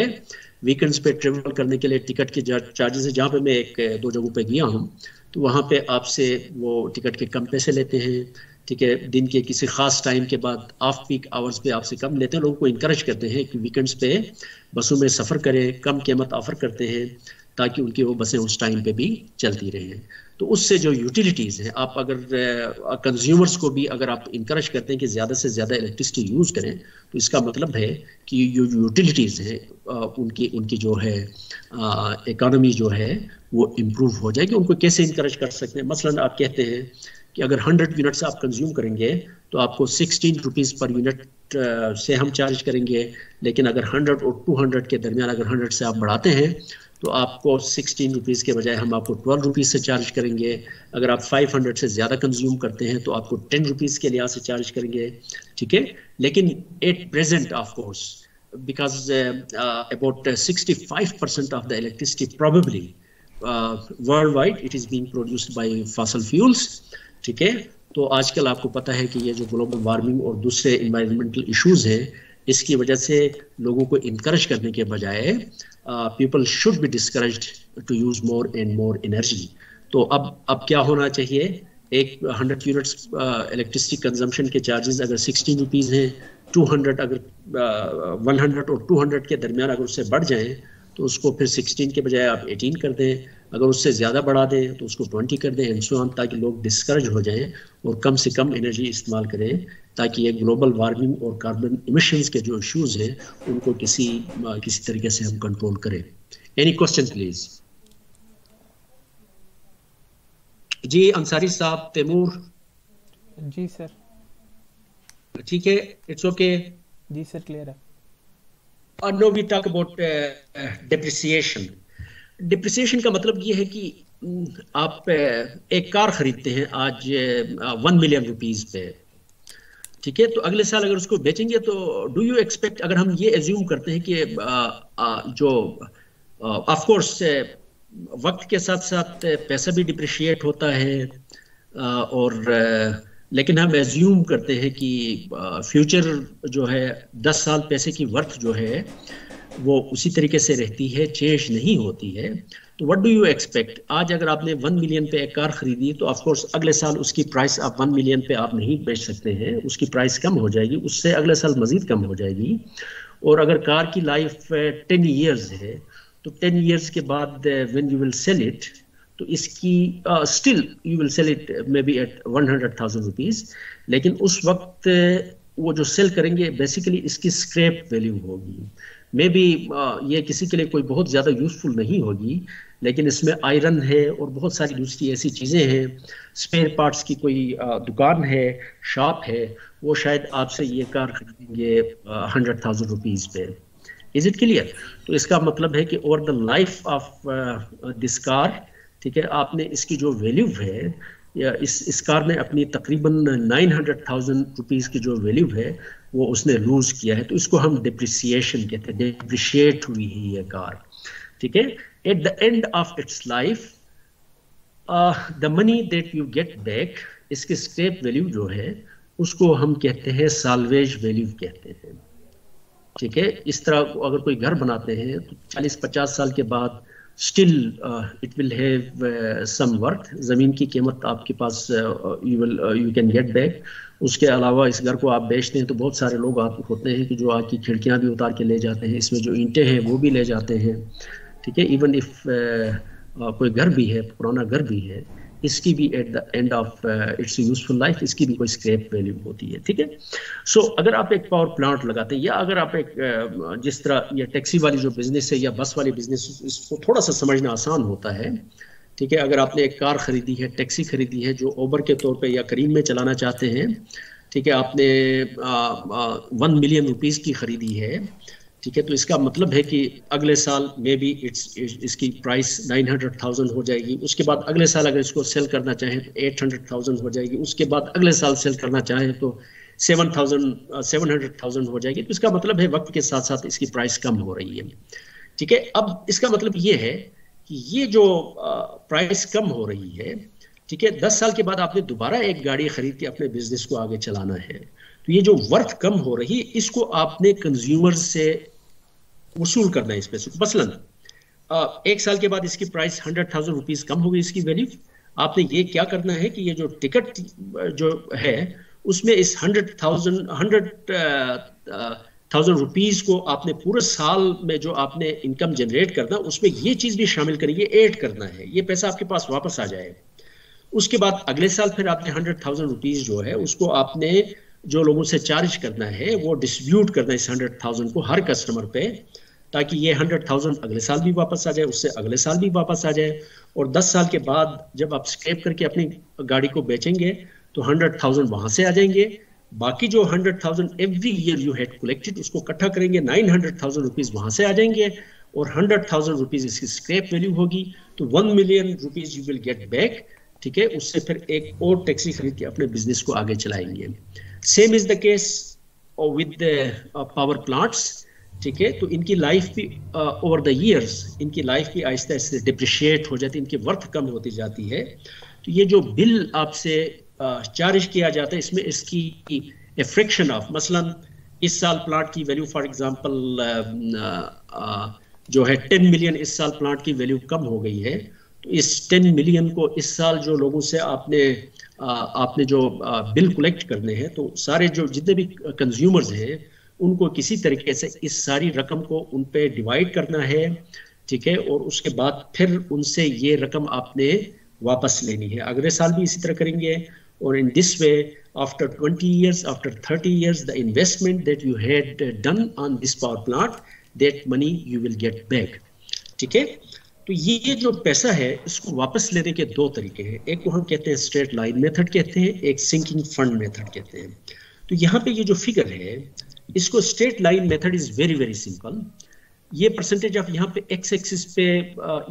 वीकेंड्स पे ट्रेवल करने के लिए टिकट के चार्जेस है। जहाँ पे मैं एक दो जगहों पे गया हूँ तो वहाँ पे आपसे वो टिकट के कम पैसे लेते हैं। ठीक है, दिन के किसी खास टाइम के बाद ऑफ पीक आवर्स पे आपसे कम लेते हैं। लोगों को इनकरेज करते हैं कि वीकेंड्स पे बसों में सफ़र करें, कम कीमत ऑफर करते हैं ताकि उनकी वो बसें उस टाइम पे भी चलती रहें। तो उससे जो यूटिलिटीज़ हैं, आप अगर कंज्यूमर्स को भी अगर आप इनकरेज करते हैं कि ज़्यादा से ज़्यादा इलेक्ट्रिसिटी यूज़ करें तो इसका मतलब है कि जो यूटिलिटीज़ हैं उनकी जो है इकोनॉमी जो है वो इम्प्रूव हो जाएगी। उनको कैसे इनकरेज कर सकते हैं? मसलन आप कहते हैं कि अगर 100 यूनिट्स आप कंज्यूम करेंगे तो आपको 16 रुपीज़ पर यूनिट से हम चार्ज करेंगे, लेकिन अगर 100 और 200 के दरमियान अगर 100 से आप बढ़ाते हैं तो आपको 16 रुपीज़ के बजाय हम आपको 12 रुपीज़ से चार्ज करेंगे। अगर आप 500 से ज़्यादा कंज्यूम करते हैं तो आपको 10 रुपीज़ के लिहाज से चार्ज करेंगे। ठीक है, लेकिन at present of course because about 65% of the electricity probably world wide it is being produced bye fossil fuels. ठीक है, तो आजकल आपको पता है कि ये जो ग्लोबल वार्मिंग और दूसरे इन्वायरमेंटल इश्यूज़ हैं इसकी वजह से लोगों को इनकरेज करने के बजाय people should be discouraged to use more and more energy. तो अब क्या होना चाहिए? एक 100 यूनिट्स इलेक्ट्रिसिटी कंजम्पशन के चार्जेस अगर 16 रुपीज़ हैं, 200 अगर 100 और 200 के दरमियान अगर उससे बढ़ जाएं तो उसको फिर 16 के बजाय आप 18 कर दें। अगर उससे ज़्यादा बढ़ा दें तो उसको 20 कर दें एंड सो ऑन, ताकि लोग डिस्करेज हो जाएं और कम से कम एनर्जी इस्तेमाल करें ताकि ये ग्लोबल वार्मिंग और कार्बन इमिशंस के जो इश्यूज़ हैं उनको किसी तरीके से हम कंट्रोल करें। Any question please? जी अंसारी साहब, तैमूर? जी सर। ठीक है, इट्स ओके। जी सर, क्लियर है। No, we talk about depreciation. Depreciation का मतलब ये है कि आप एक कार खरीदते हैं आज 1 मिलियन रुपीज़ पे। ठीक है, तो अगले साल अगर उसको बेचेंगे तो डू यू एक्सपेक्ट, अगर हम ये एज्यूम करते हैं कि जो ऑफ कोर्स वक्त के साथ साथ पैसा भी डिप्रिशिएट होता है और लेकिन हम एज्यूम करते हैं कि फ्यूचर जो है 10 साल पैसे की वर्थ जो है वो उसी तरीके से रहती है, चेंज नहीं होती है। तो व्हाट डू यू एक्सपेक्ट? आज अगर आपने 1 मिलियन पे एक कार खरीदी तो ऑफ कोर्स अगले साल उसकी प्राइस आप 1 मिलियन पे आप नहीं बेच सकते हैं, उसकी प्राइस कम हो जाएगी, उससे अगले साल मजीद कम हो जाएगी। और अगर कार की लाइफ 10 ईयर्स है तो 10 ईयर्स के बाद when you will sell it तो इसकी still you will sell it may be at 100,000 rupees, लेकिन उस वक्त वो जो सेल करेंगे बेसिकली इसकी स्क्रैप वैल्यू होगी। मे बी ये किसी के लिए कोई बहुत ज़्यादा यूजफुल नहीं होगी, लेकिन इसमें आयरन है और बहुत सारी दूसरी ऐसी चीज़ें हैं, स्पेयर पार्ट्स की कोई दुकान है, शॉप है, वो शायद आपसे ये कार खरीदेंगे 100,000 रुपीज़ पे। Is it clear? तो इसका मतलब है कि over the life of this car, ठीक है, आपने इसकी जो वैल्यू है या इस कार ने अपनी तकरीबन 900,000 रुपीज़ की जो वैल्यू है वो उसने लूज किया है। तो इसको हम डिप्रिसिएशन कहते हैं, डिप्रिशिएट हुई है ये कार, ठीक है। Eight the end of it's life the money that you get back, इसकी स्क्रैप वैल्यू जो है उसको हम कहते हैं साल्वेज वैल्यू कहते हैं, ठीक है। इस तरह अगर कोई घर बनाते हैं तो 40-50 साल के बाद still it will have some worth, ज़मीन की कीमत आपके पास यू कैन गेट बैक। उसके अलावा इस घर को आप बेचते हैं तो बहुत सारे लोग आप होते हैं कि जो आपकी खिड़कियां भी उतार के ले जाते हैं, इसमें जो ईंटें हैं वो भी ले जाते हैं, ठीक है। इवन इफ कोई घर भी है, पुराना घर भी है, इसकी भी eight the end of its useful life इसकी भी कोई स्क्रैप वैल्यू होती है, ठीक है। सो अगर आप एक पावर प्लांट लगाते हैं या अगर आप एक जिस तरह ये टैक्सी वाली जो बिजनेस है या बस वाली बिजनेस, इसको थोड़ा सा समझना आसान होता है, ठीक है। अगर आपने एक कार खरीदी है, टैक्सी खरीदी है जो ओबर के तौर पे या करीम में चलाना चाहते हैं, ठीक है, आपने 1 मिलियन रुपीज़ की खरीदी है, ठीक है, तो इसका मतलब है कि अगले साल मे बी इसकी प्राइस 900,000 हो जाएगी। उसके बाद अगले साल अगर इसको सेल करना चाहें तो 800,000 हो जाएगी। उसके बाद अगले साल सेल करना चाहें तो 700,000 हो जाएगी। तो इसका मतलब है वक्त के साथ साथ इसकी प्राइस कम हो रही है, ठीक है। अब इसका मतलब ये है कि ये जो प्राइस कम हो रही है, ठीक है, 10 साल के बाद आपने दोबारा एक गाड़ी खरीद के अपने बिजनेस को आगे चलाना है, तो ये जो वर्थ कम हो रही है इसको आपने कंज्यूमर से वसूल करना है। इस पे मसलन 1 साल के बाद इसकी प्राइस 100,000 रुपीज कम हो गई इसकी वैल्यू, आपने ये क्या करना है कि ये जो टिकट जो है उसमें इस 100,000 रुपीज को आपने पूरे साल में जो आपने इनकम जनरेट करना उसमें ये चीज भी शामिल करिए, ऐड करना है, ये पैसा आपके पास वापस आ जाए। उसके बाद अगले साल फिर आपने 100,000 रुपीज जो है उसको आपने जो लोगों से चार्ज करना है वो डिस्ट्रीब्यूट करना है इस 100,000 को हर कस्टमर पे, ताकि ये 100,000 अगले साल भी वापस आ जाए, उससे अगले साल भी वापस आ जाए। और 10 साल के बाद जब आप स्क्रैप करके अपनी गाड़ी को बेचेंगे तो 100,000 वहां से आ जाएंगे। बाकी जो 100,000 every year you had collected उसको इकट्ठा करेंगे, 900,000 रुपीज वहां से आ जाएंगे और 100,000 रुपीज इसकी स्क्रैप वैल्यू होगी, तो 1 million rupees you will get back, ठीक है। उससे फिर एक और टैक्सी खरीद के अपने बिजनेस को आगे चलाएंगे। Same is the case with power plants, ठीक है। तो इनकी लाइफ भी ओवर द इयर्स इनकी लाइफ भी आहिस्ते आहिस्ते डिप्रिशिएट हो जाती है, इनकी वर्थ कम होती जाती है। तो ये जो बिल आपसे चार्ज किया जाता है इसमें इसकी ए फ्रैक्शन ऑफ, मसलन इस साल प्लांट की वैल्यू फॉर एग्जांपल जो है 10 मिलियन इस साल प्लांट की वैल्यू कम हो गई है, तो इस 10 मिलियन को इस साल जो लोगों से आपने जो बिल कलेक्ट करने हैं, तो सारे जो जितने भी कंज्यूमर्स हैं उनको किसी तरीके से इस सारी रकम को उन पे डिवाइड करना है, ठीक है। और उसके बाद फिर उनसे ये रकम आपने वापस लेनी है। अगले साल भी इसी तरह करेंगे और in this way after 20 years, after 30 years, the investment that you had done on this power plant, that money you will get back, ठीक है। तो ये जो पैसा है इसको वापस लेने के दो तरीके हैं, एक को हम कहते हैं स्ट्रेट लाइन मेथड कहते हैं, एक सिंकिंग फंड मेथड कहते हैं। तो यहाँ पे ये जो फिगर है इसको straight line method is very very simple. ये परसेंटेज ऑफ यहाँ पे एक्स एक्सिस पे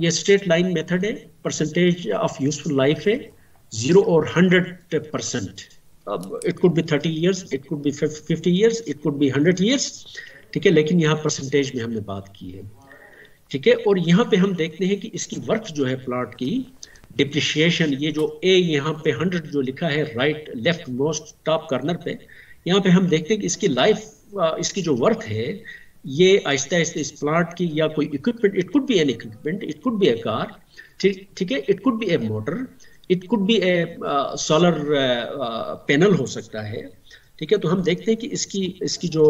ये स्ट्रेट लाइन मेथड है, परसेंटेज ऑफ यूजफुल लाइफ है 0 और 100%। It could be 30 years, it could be 50 years, it could be 100 years, ठीक है, लेकिन यहाँ परसेंटेज में हमने बात की है, ठीक है। और यहाँ पे हम देखते हैं कि इसकी वर्थ जो है प्लॉट की डिप्रिशिएशन, ये जो ए यहाँ पे 100 जो लिखा है right left most top corner पे, यहाँ पे हम देखते हैं कि इसकी लाइफ इसकी जो वर्थ है ये आहिस्ता आहिस्ता इस प्लांट की या कोई equipment, it could be N equipment, it could be A car, ठीक है, it could be A motor, it could be A solar panel हो सकता है, ठीक है। तो हम देखते हैं कि इसकी जो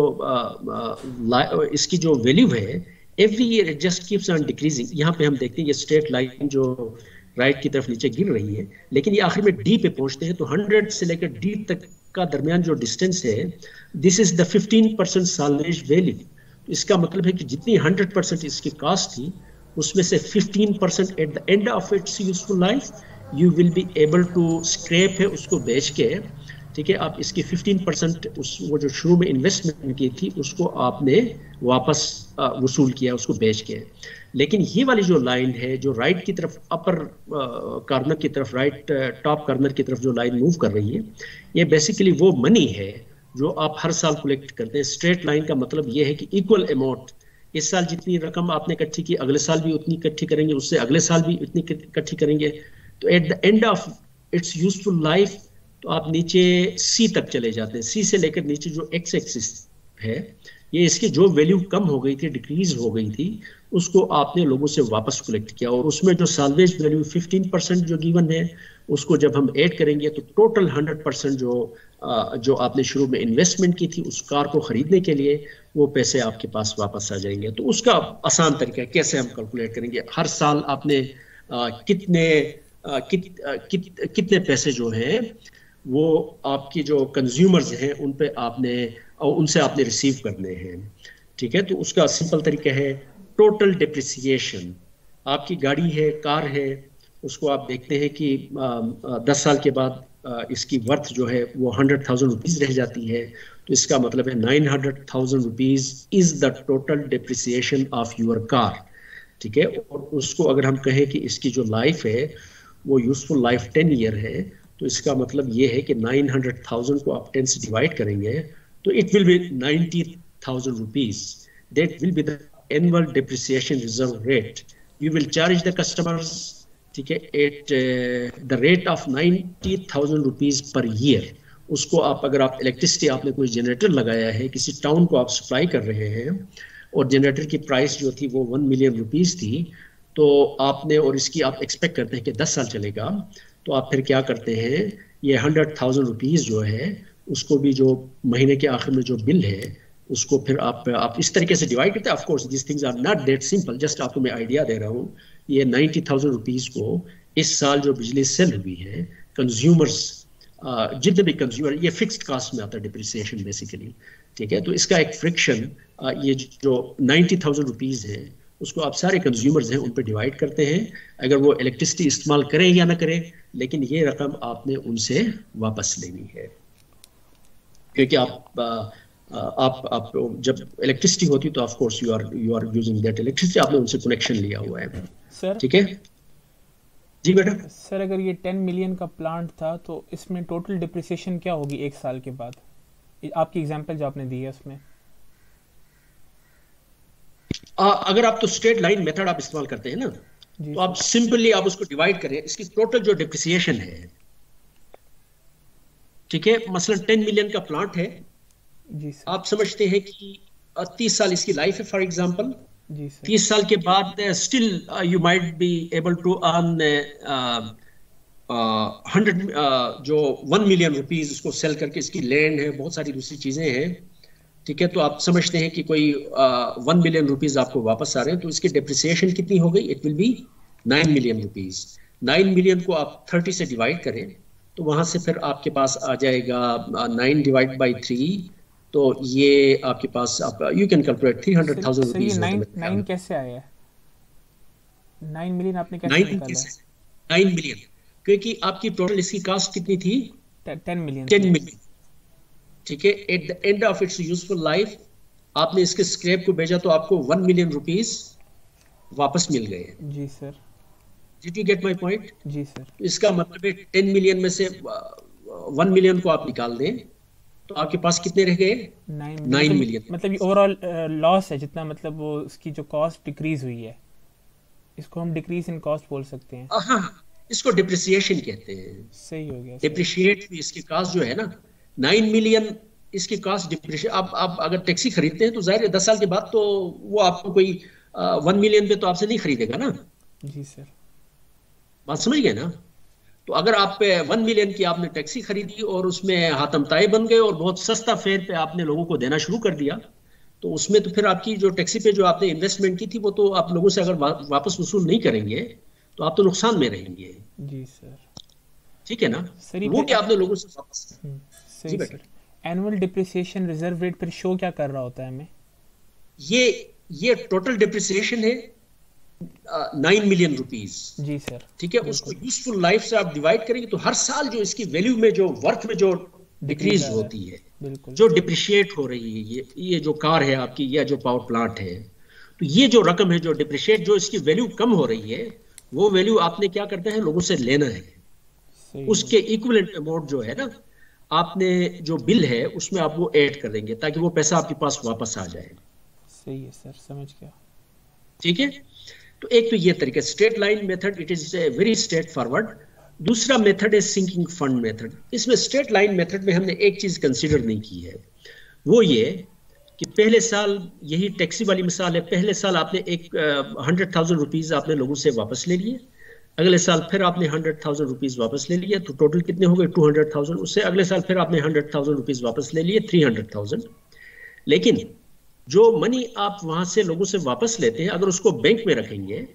वैल्यू है every year it just keeps on decreasing. यहाँ पे हम देखते हैं ये स्ट्रेट लाइन जो राइट की तरफ नीचे गिर रही है, लेकिन ये आखिर में डी पे पहुंचते हैं। तो 100 से लेकर डी तक का दरमियान जो डिस्टेंस है, this is the 15% salvage value. तो इसका मतलब है कि जितनी 100% इसकी कास्ट थी, उसमें से 15% at the end of its useful life you will be able to scrap है उसको बेच के, ठीक है। आप इसकी 15% वो जो शुरू में इन्वेस्टमेंट की थी उसको आपने वापस वसूल किया उसको बेच के। लेकिन ये वाली जो लाइन है जो राइट की तरफ अपर कॉर्नर की तरफ, राइट टॉप कॉर्नर की तरफ जो लाइन मूव कर रही है, ये बेसिकली वो मनी है जो आप हर साल कलेक्ट करते हैं। स्ट्रेट लाइन का मतलब ये है कि इक्वल अमाउंट, इस साल जितनी रकम आपने इकट्ठी की अगले साल भी उतनी इकट्ठी करेंगे, उससे अगले साल भी उतनी इकट्ठी करेंगे। तो at the end of its useful life तो आप नीचे सी तक चले जाते हैं। सी से लेकर नीचे जो एक्स एक्सिस है, ये इसकी जो वैल्यू कम हो गई थी, डिक्रीज हो गई थी, उसको आपने लोगों से वापस कलेक्ट किया। और उसमें जो साल्वेज वैल्यू 15% जो गिवन है, उसको जब हम ऐड करेंगे तो टोटल 100% जो आपने शुरू में इन्वेस्टमेंट की थी उस कार को खरीदने के लिए, वो पैसे आपके पास वापस आ जाएंगे। तो उसका आसान तरीका है कैसे हम कैलकुलेट करेंगे। हर साल आपने कितने पैसे जो हैं वो आपकी जो कंज्यूमर्स हैं उन पे आपने उनसे आपने रिसीव करने हैं, ठीक है। तो उसका सिंपल तरीका है टोटल डिप्रिसिएशन। आपकी गाड़ी है, कार है, उसको आप देखते हैं कि 10 साल के बाद इसकी वर्थ जो है वो 100,000 रुपीज़ रह जाती है। तो इसका मतलब है 900,000 rupees is the total depreciation of your car, ठीक है। और उसको अगर हम कहें कि इसकी जो लाइफ है वो यूजफुल लाइफ 10 ईयर है, तो इसका मतलब ये है कि 900,000 को आप 10 से डिवाइड करेंगे तो it will B 90,000 rupees. That will be the annual depreciation reserve rate. You will charge the customers, ठीक है, at the rate of 90,000 rupees per year. उसको आप अगर आप इलेक्ट्रिसिटी, आपने कोई जनरेटर लगाया है, किसी टाउन को आप सप्लाई कर रहे हैं और जनरेटर की प्राइस जो थी वो 1 मिलियन रुपीज़ थी, तो आपने और इसकी आप एक्सपेक्ट करते हैं कि 10 साल चलेगा, तो आप फिर क्या करते हैं, ये 100,000 रुपीज़ जो है उसको भी जो महीने के आखिर में जो बिल है उसको फिर आप इस तरीके से डिवाइड करते हैं। Of course this things are not that simple, just आपको मैं आइडिया दे रहा हूँ। ये 90,000 रुपीज़ को इस साल जो बिजली सेल हुई है, कंज्यूमर्स जितने भी कंज्यूमर, ये फिक्स्ड कास्ट में आता है डिप्रिसिएशन बेसिकली, ठीक है। तो इसका एक फ्रिक्शन ये जो 90,000 रुपीज़ है उसको आप सारे कंज्यूमर्स हैं उन पर डिवाइड करते हैं, अगर वो इलेक्ट्रिसिटी इस्तेमाल करें या ना करें, लेकिन ये रकम आपने उनसे वापस लेनी है। क्योंकि आप जब इलेक्ट्रिसिटी होती है तो of course you are using that electricity, आपने उनसे कनेक्शन लिया हुआ है सर, ठीक है जी बेटा। सर अगर ये 10 मिलियन का प्लांट था तो इसमें टोटल डिप्रिसिएशन क्या होगी 1 साल के बाद? आपकी एग्जांपल जो आपने दी है उसमें अगर आप तो स्ट्रेट लाइन मेथड आप इस्तेमाल करते हैं ना, तो आप सिंपली आप उसको डिवाइड करें, इसकी टोटल जो डिप्रिसिएशन है, ठीक है, मसलन 10 मिलियन का प्लांट है जी सर, आप समझते हैं कि 30 साल इसकी लाइफ है फॉर एग्जांपल, जी सर, 30 साल के बाद still you might be able to earn 100 जो 1 मिलियन रुपीज उसको सेल करके, इसकी लैंड है, बहुत सारी दूसरी चीजें हैं, ठीक है। तो आप समझते हैं कि कोई 1 मिलियन रुपीज आपको वापस आ रहे हैं, तो इसकी डिप्रिसिएशन कितनी हो गई? It will B 9 million rupees. 9 million को आप 30 से डिवाइड करें तो वहां से फिर आपके पास आ जाएगा 9 डिवाइड बाई 3, तो ये आपके पास आपका यू कैन कैलकुलेट 300,000 रुपीज। 9 कैसे आया? 9 मिलियन आपने कैसे निकाला? 9 मिलियन क्योंकि आपकी टोटल इसकी कास्ट कितनी थी? 10 मिलियन। 10 मिलियन, ठीक है। Eight the end of its useful life आपने इसके स्क्रैप को भेजा तो आपको 1 मिलियन रुपीज वापस मिल गए। जी sir. Did you get my point? जी सर। तो इसका मतलब है 10 मिलियन में से 1 मिलियन को आप निकाल दें तो आपके पास कितने रह गए? 9 मिलियन। मतलब ये ओवरऑल लॉस है जितना, मतलब वो उसकी जो कॉस्ट डिक्रीज हुई है, इसको हम डिक्रीज इन कॉस्ट बोल सकते हैं। हाँ, इसको डिप्रिसिएशन कहते हैं। सही हो गया। डिप्रिशिएट इसकी कास्ट जो है ना, 9 मिलियन इसकी कास्ट डिप्रिशिएट। आप अगर टैक्सी खरीदते हैं तो जाहिर है 10 साल के बाद तो वो आपको कोई 1 मिलियन पे तो आपसे नहीं खरीदेगा ना। जी सर। बात समझ गए ना? तो अगर आप 1 मिलियन की आपने टैक्सी खरीदी और उसमें हाथम ताई बन गए और बहुत सस्ता फेयर पे आपने लोगों को देना शुरू कर दिया, तो उसमें तो फिर आपकी जो टैक्सी पे जो आपने इन्वेस्टमेंट की थी वो तो आप लोगों से अगर वापस वसूल नहीं करेंगे तो आप तो नुकसान में रहेंगे। जी सर। ठीक है ना, सर ये वो फिर क्या आपने लोगों से वापस। जी सही बेटा, sir. Annual depreciation reserve rate फिर शो क्या कर रहा होता है हमें? ये ये टोटल डिप्रिसिएशन है 9 मिलियन रुपीज। जी सर। ठीक है, उसको बिल्कुल। यूजफुल लाइफ से आप डिवाइड करेंगे तो हर साल जो इसकी वैल्यू में, जो वर्थ में जो डिक्रीज डिक्रीज आ रहा है। होती है, बिल्कुल। जो डिप्रिशिएट हो रही है, ये जो कार है आपकी या जो पावर प्लांट है, तो ये जो रकम है जो डिप्रिशिएट, जो इसकी वैल्यू कम हो रही है, वो वैल्यू आपने क्या करना है, लोगों से लेना है। सही है उसके बिल्कुल। इक्विवेलेंट अमाउंट जो है ना, आपने जो बिल है उसमें आप वो ऐड कर देंगे ताकि वो पैसा आपके पास वापस आ जाए। सही है सर, समझ गया। ठीक है, तो एक तो ये तरीका straight line method, it is very straight forward. दूसरा मेथड है सिंकिंग फंड मेथड। इसमें स्ट्रेट लाइन मेथड में हमने एक चीज कंसीडर नहीं की है, वो ये कि पहले साल, यही टैक्सी वाली मिसाल है, पहले साल आपने एक 100,000 रुपीज आपने लोगों से वापस ले लिए, अगले साल फिर आपने 100,000 रुपीज वापस ले लिए, तो टोटल कितने हो गए 200,000। उससे अगले साल फिर आपने 100,000 रुपीज वापस ले लिए, 300,000। लेकिन जो मनी आप वहां से लोगों से वापस लेते हैं, अगर उसको बैंक में रखेंगे,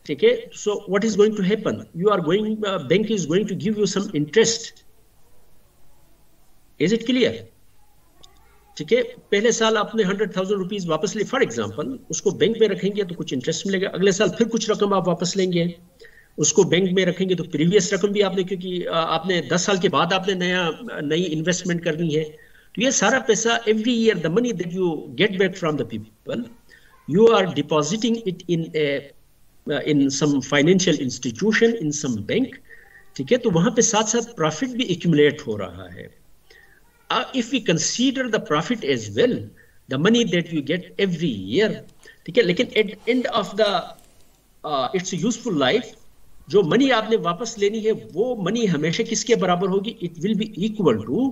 ठीक है, so what is going to happen, you are going, bank is going to give you some interest. Is it clear? ठीक है, पहले साल आपने 100,000 रुपीज वापस लिए फॉर एग्जांपल, उसको बैंक में रखेंगे तो कुछ इंटरेस्ट मिलेगा, अगले साल फिर कुछ रकम आप वापस लेंगे, उसको बैंक में रखेंगे तो प्रीवियस रकम भी आपने, क्योंकि आपने 10 साल के बाद आपने नई इन्वेस्टमेंट करनी है, तो ये सारा पैसा every year the money that you get back from the people, you are depositing it in some financial institution, in some bank. ठीक है, तो वहां पे साथ साथ प्रॉफिट भी एक्यूमुलेट हो रहा है। If we consider the profit as well, the money that you get every year, ठीक है, लेकिन at end of the its useful life, जो मनी आपने वापस लेनी है वो मनी हमेशा किसके बराबर होगी? It will be equal to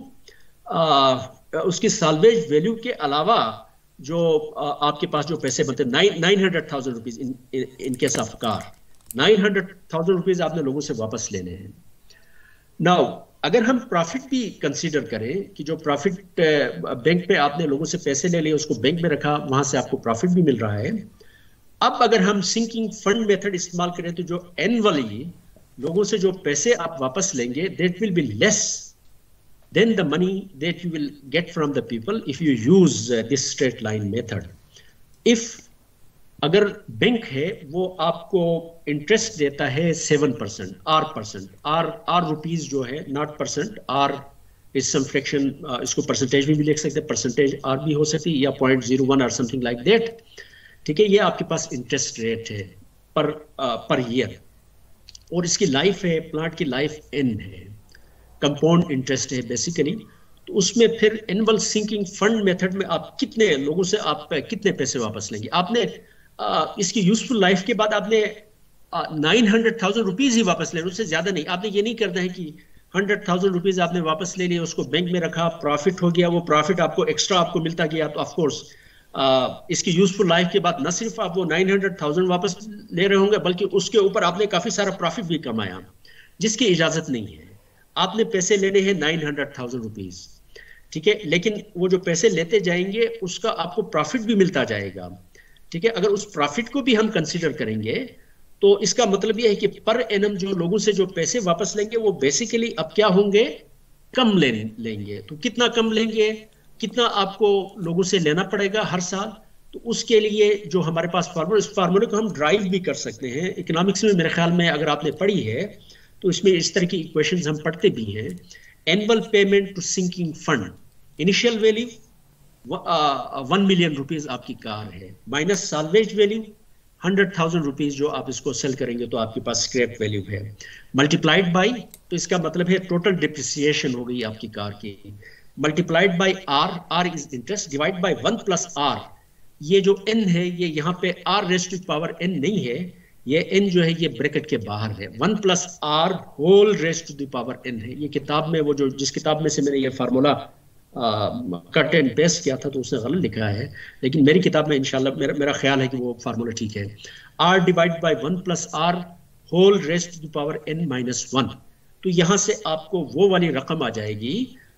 उसकी साल्वेज वैल्यू के अलावा जो आपके पास जो पैसे बनते हैं, 900,000 rupees in case of car, 900,000 rupees आपने लोगों से वापस लेने हैं। नाउ अगर हम प्रॉफिट भी कंसीडर करें कि जो प्रॉफिट बैंक पे आपने लोगों से पैसे ले लिए, उसको बैंक में रखा, वहां से आपको प्रॉफिट भी मिल रहा है। अब अगर हम सिंकिंग फंड मेथड इस्तेमाल करें तो जो एनुअली लोगों से जो पैसे आप वापस लेंगे, that will be less than the money that you will get from the people if you use this straight line method. If अगर बैंक है वो आपको इंटरेस्ट देता है 7%, आर रुपीज जो है, not percent, R is some fraction, इसको परसेंटेज में भी लिख सकते हैं, परसेंटेज आर भी हो सकती है, या 0.01 और समथिंग लाइक दैट। ठीक है, ये आपके पास इंटरेस्ट रेट है पर ईयर, और इसकी लाइफ है, प्लांट की लाइफ एन है, कंपाउंड इंटरेस्ट है बेसिकली। तो उसमें फिर एनुअल सिंकिंग फंड मेथड में आप कितने लोगों से आप कितने पैसे वापस लेंगे? आपने इसकी यूजफुल लाइफ के बाद आपने 900,000 रुपीज ही वापस ले, उससे ज्यादा नहीं। आपने ये नहीं करना है कि 100,000 रुपीज आपने वापस ले लिए, उसको बैंक में रखा, प्रॉफिट हो गया, वो प्रॉफिट आपको एक्स्ट्रा आपको मिलता गया, तो ऑफकोर्स इसकी यूजफुल लाइफ के बाद न सिर्फ आप वो 900,000 वापस ले रहे होंगे, बल्कि उसके ऊपर आपने काफी सारा प्रॉफिट भी कमाया, जिसकी इजाजत नहीं है। आपने पैसे लेने हैं 900,000 रुपीज, ठीक है, लेकिन वो जो पैसे लेते जाएंगे उसका आपको प्रॉफिट भी मिलता जाएगा। ठीक है, अगर उस प्रॉफिट को भी हम कंसीडर करेंगे तो इसका मतलब यह है कि पर एनम जो लोगों से जो पैसे वापस लेंगे वो बेसिकली अब क्या होंगे? कम लेंगे। तो कितना कम लेंगे, कितना आपको लोगों से लेना पड़ेगा हर साल? तो उसके लिए जो हमारे पास फार्मूला, इस फार्मूले को हम ड्राइव भी कर सकते हैं। इकोनॉमिक्स में मेरे ख्याल में अगर आपने पढ़ी है तो इसमें इस तरह की इक्वेशंस हम पढ़ते भी हैं। Annual payment to sinking fund, initial value 1 million rupees आपकी कार है, माइनस साल्वेज वैल्यू 100,000 रुपीज जो आप इसको सेल करेंगे तो आपके पास स्क्रैप वैल्यू है, मल्टीप्लाइड बाई, तो इसका मतलब है टोटल डिप्रिसिएशन हो गई आपकी कार की, multiplied by R is interest, divide by 1 plus R. ये जो एन है ये यहाँ पे R raised to power N नहीं है, ये एन जो है ये ब्रैकेट के बाहर है, 1 plus R whole raised to the power N है। ये किताब में वो जो जिस किताब में से मैंने ये फार्मूला कट एंड पेस्ट किया था तो उसने गलत लिखा है, लेकिन मेरी किताब में इंशाल्लाह मेरा ख्याल है कि वो फार्मूला ठीक है। R divide by 1 plus R whole raised to the power N minus 1। तो यहाँ से आपको वो वाली रकम आ जाएगी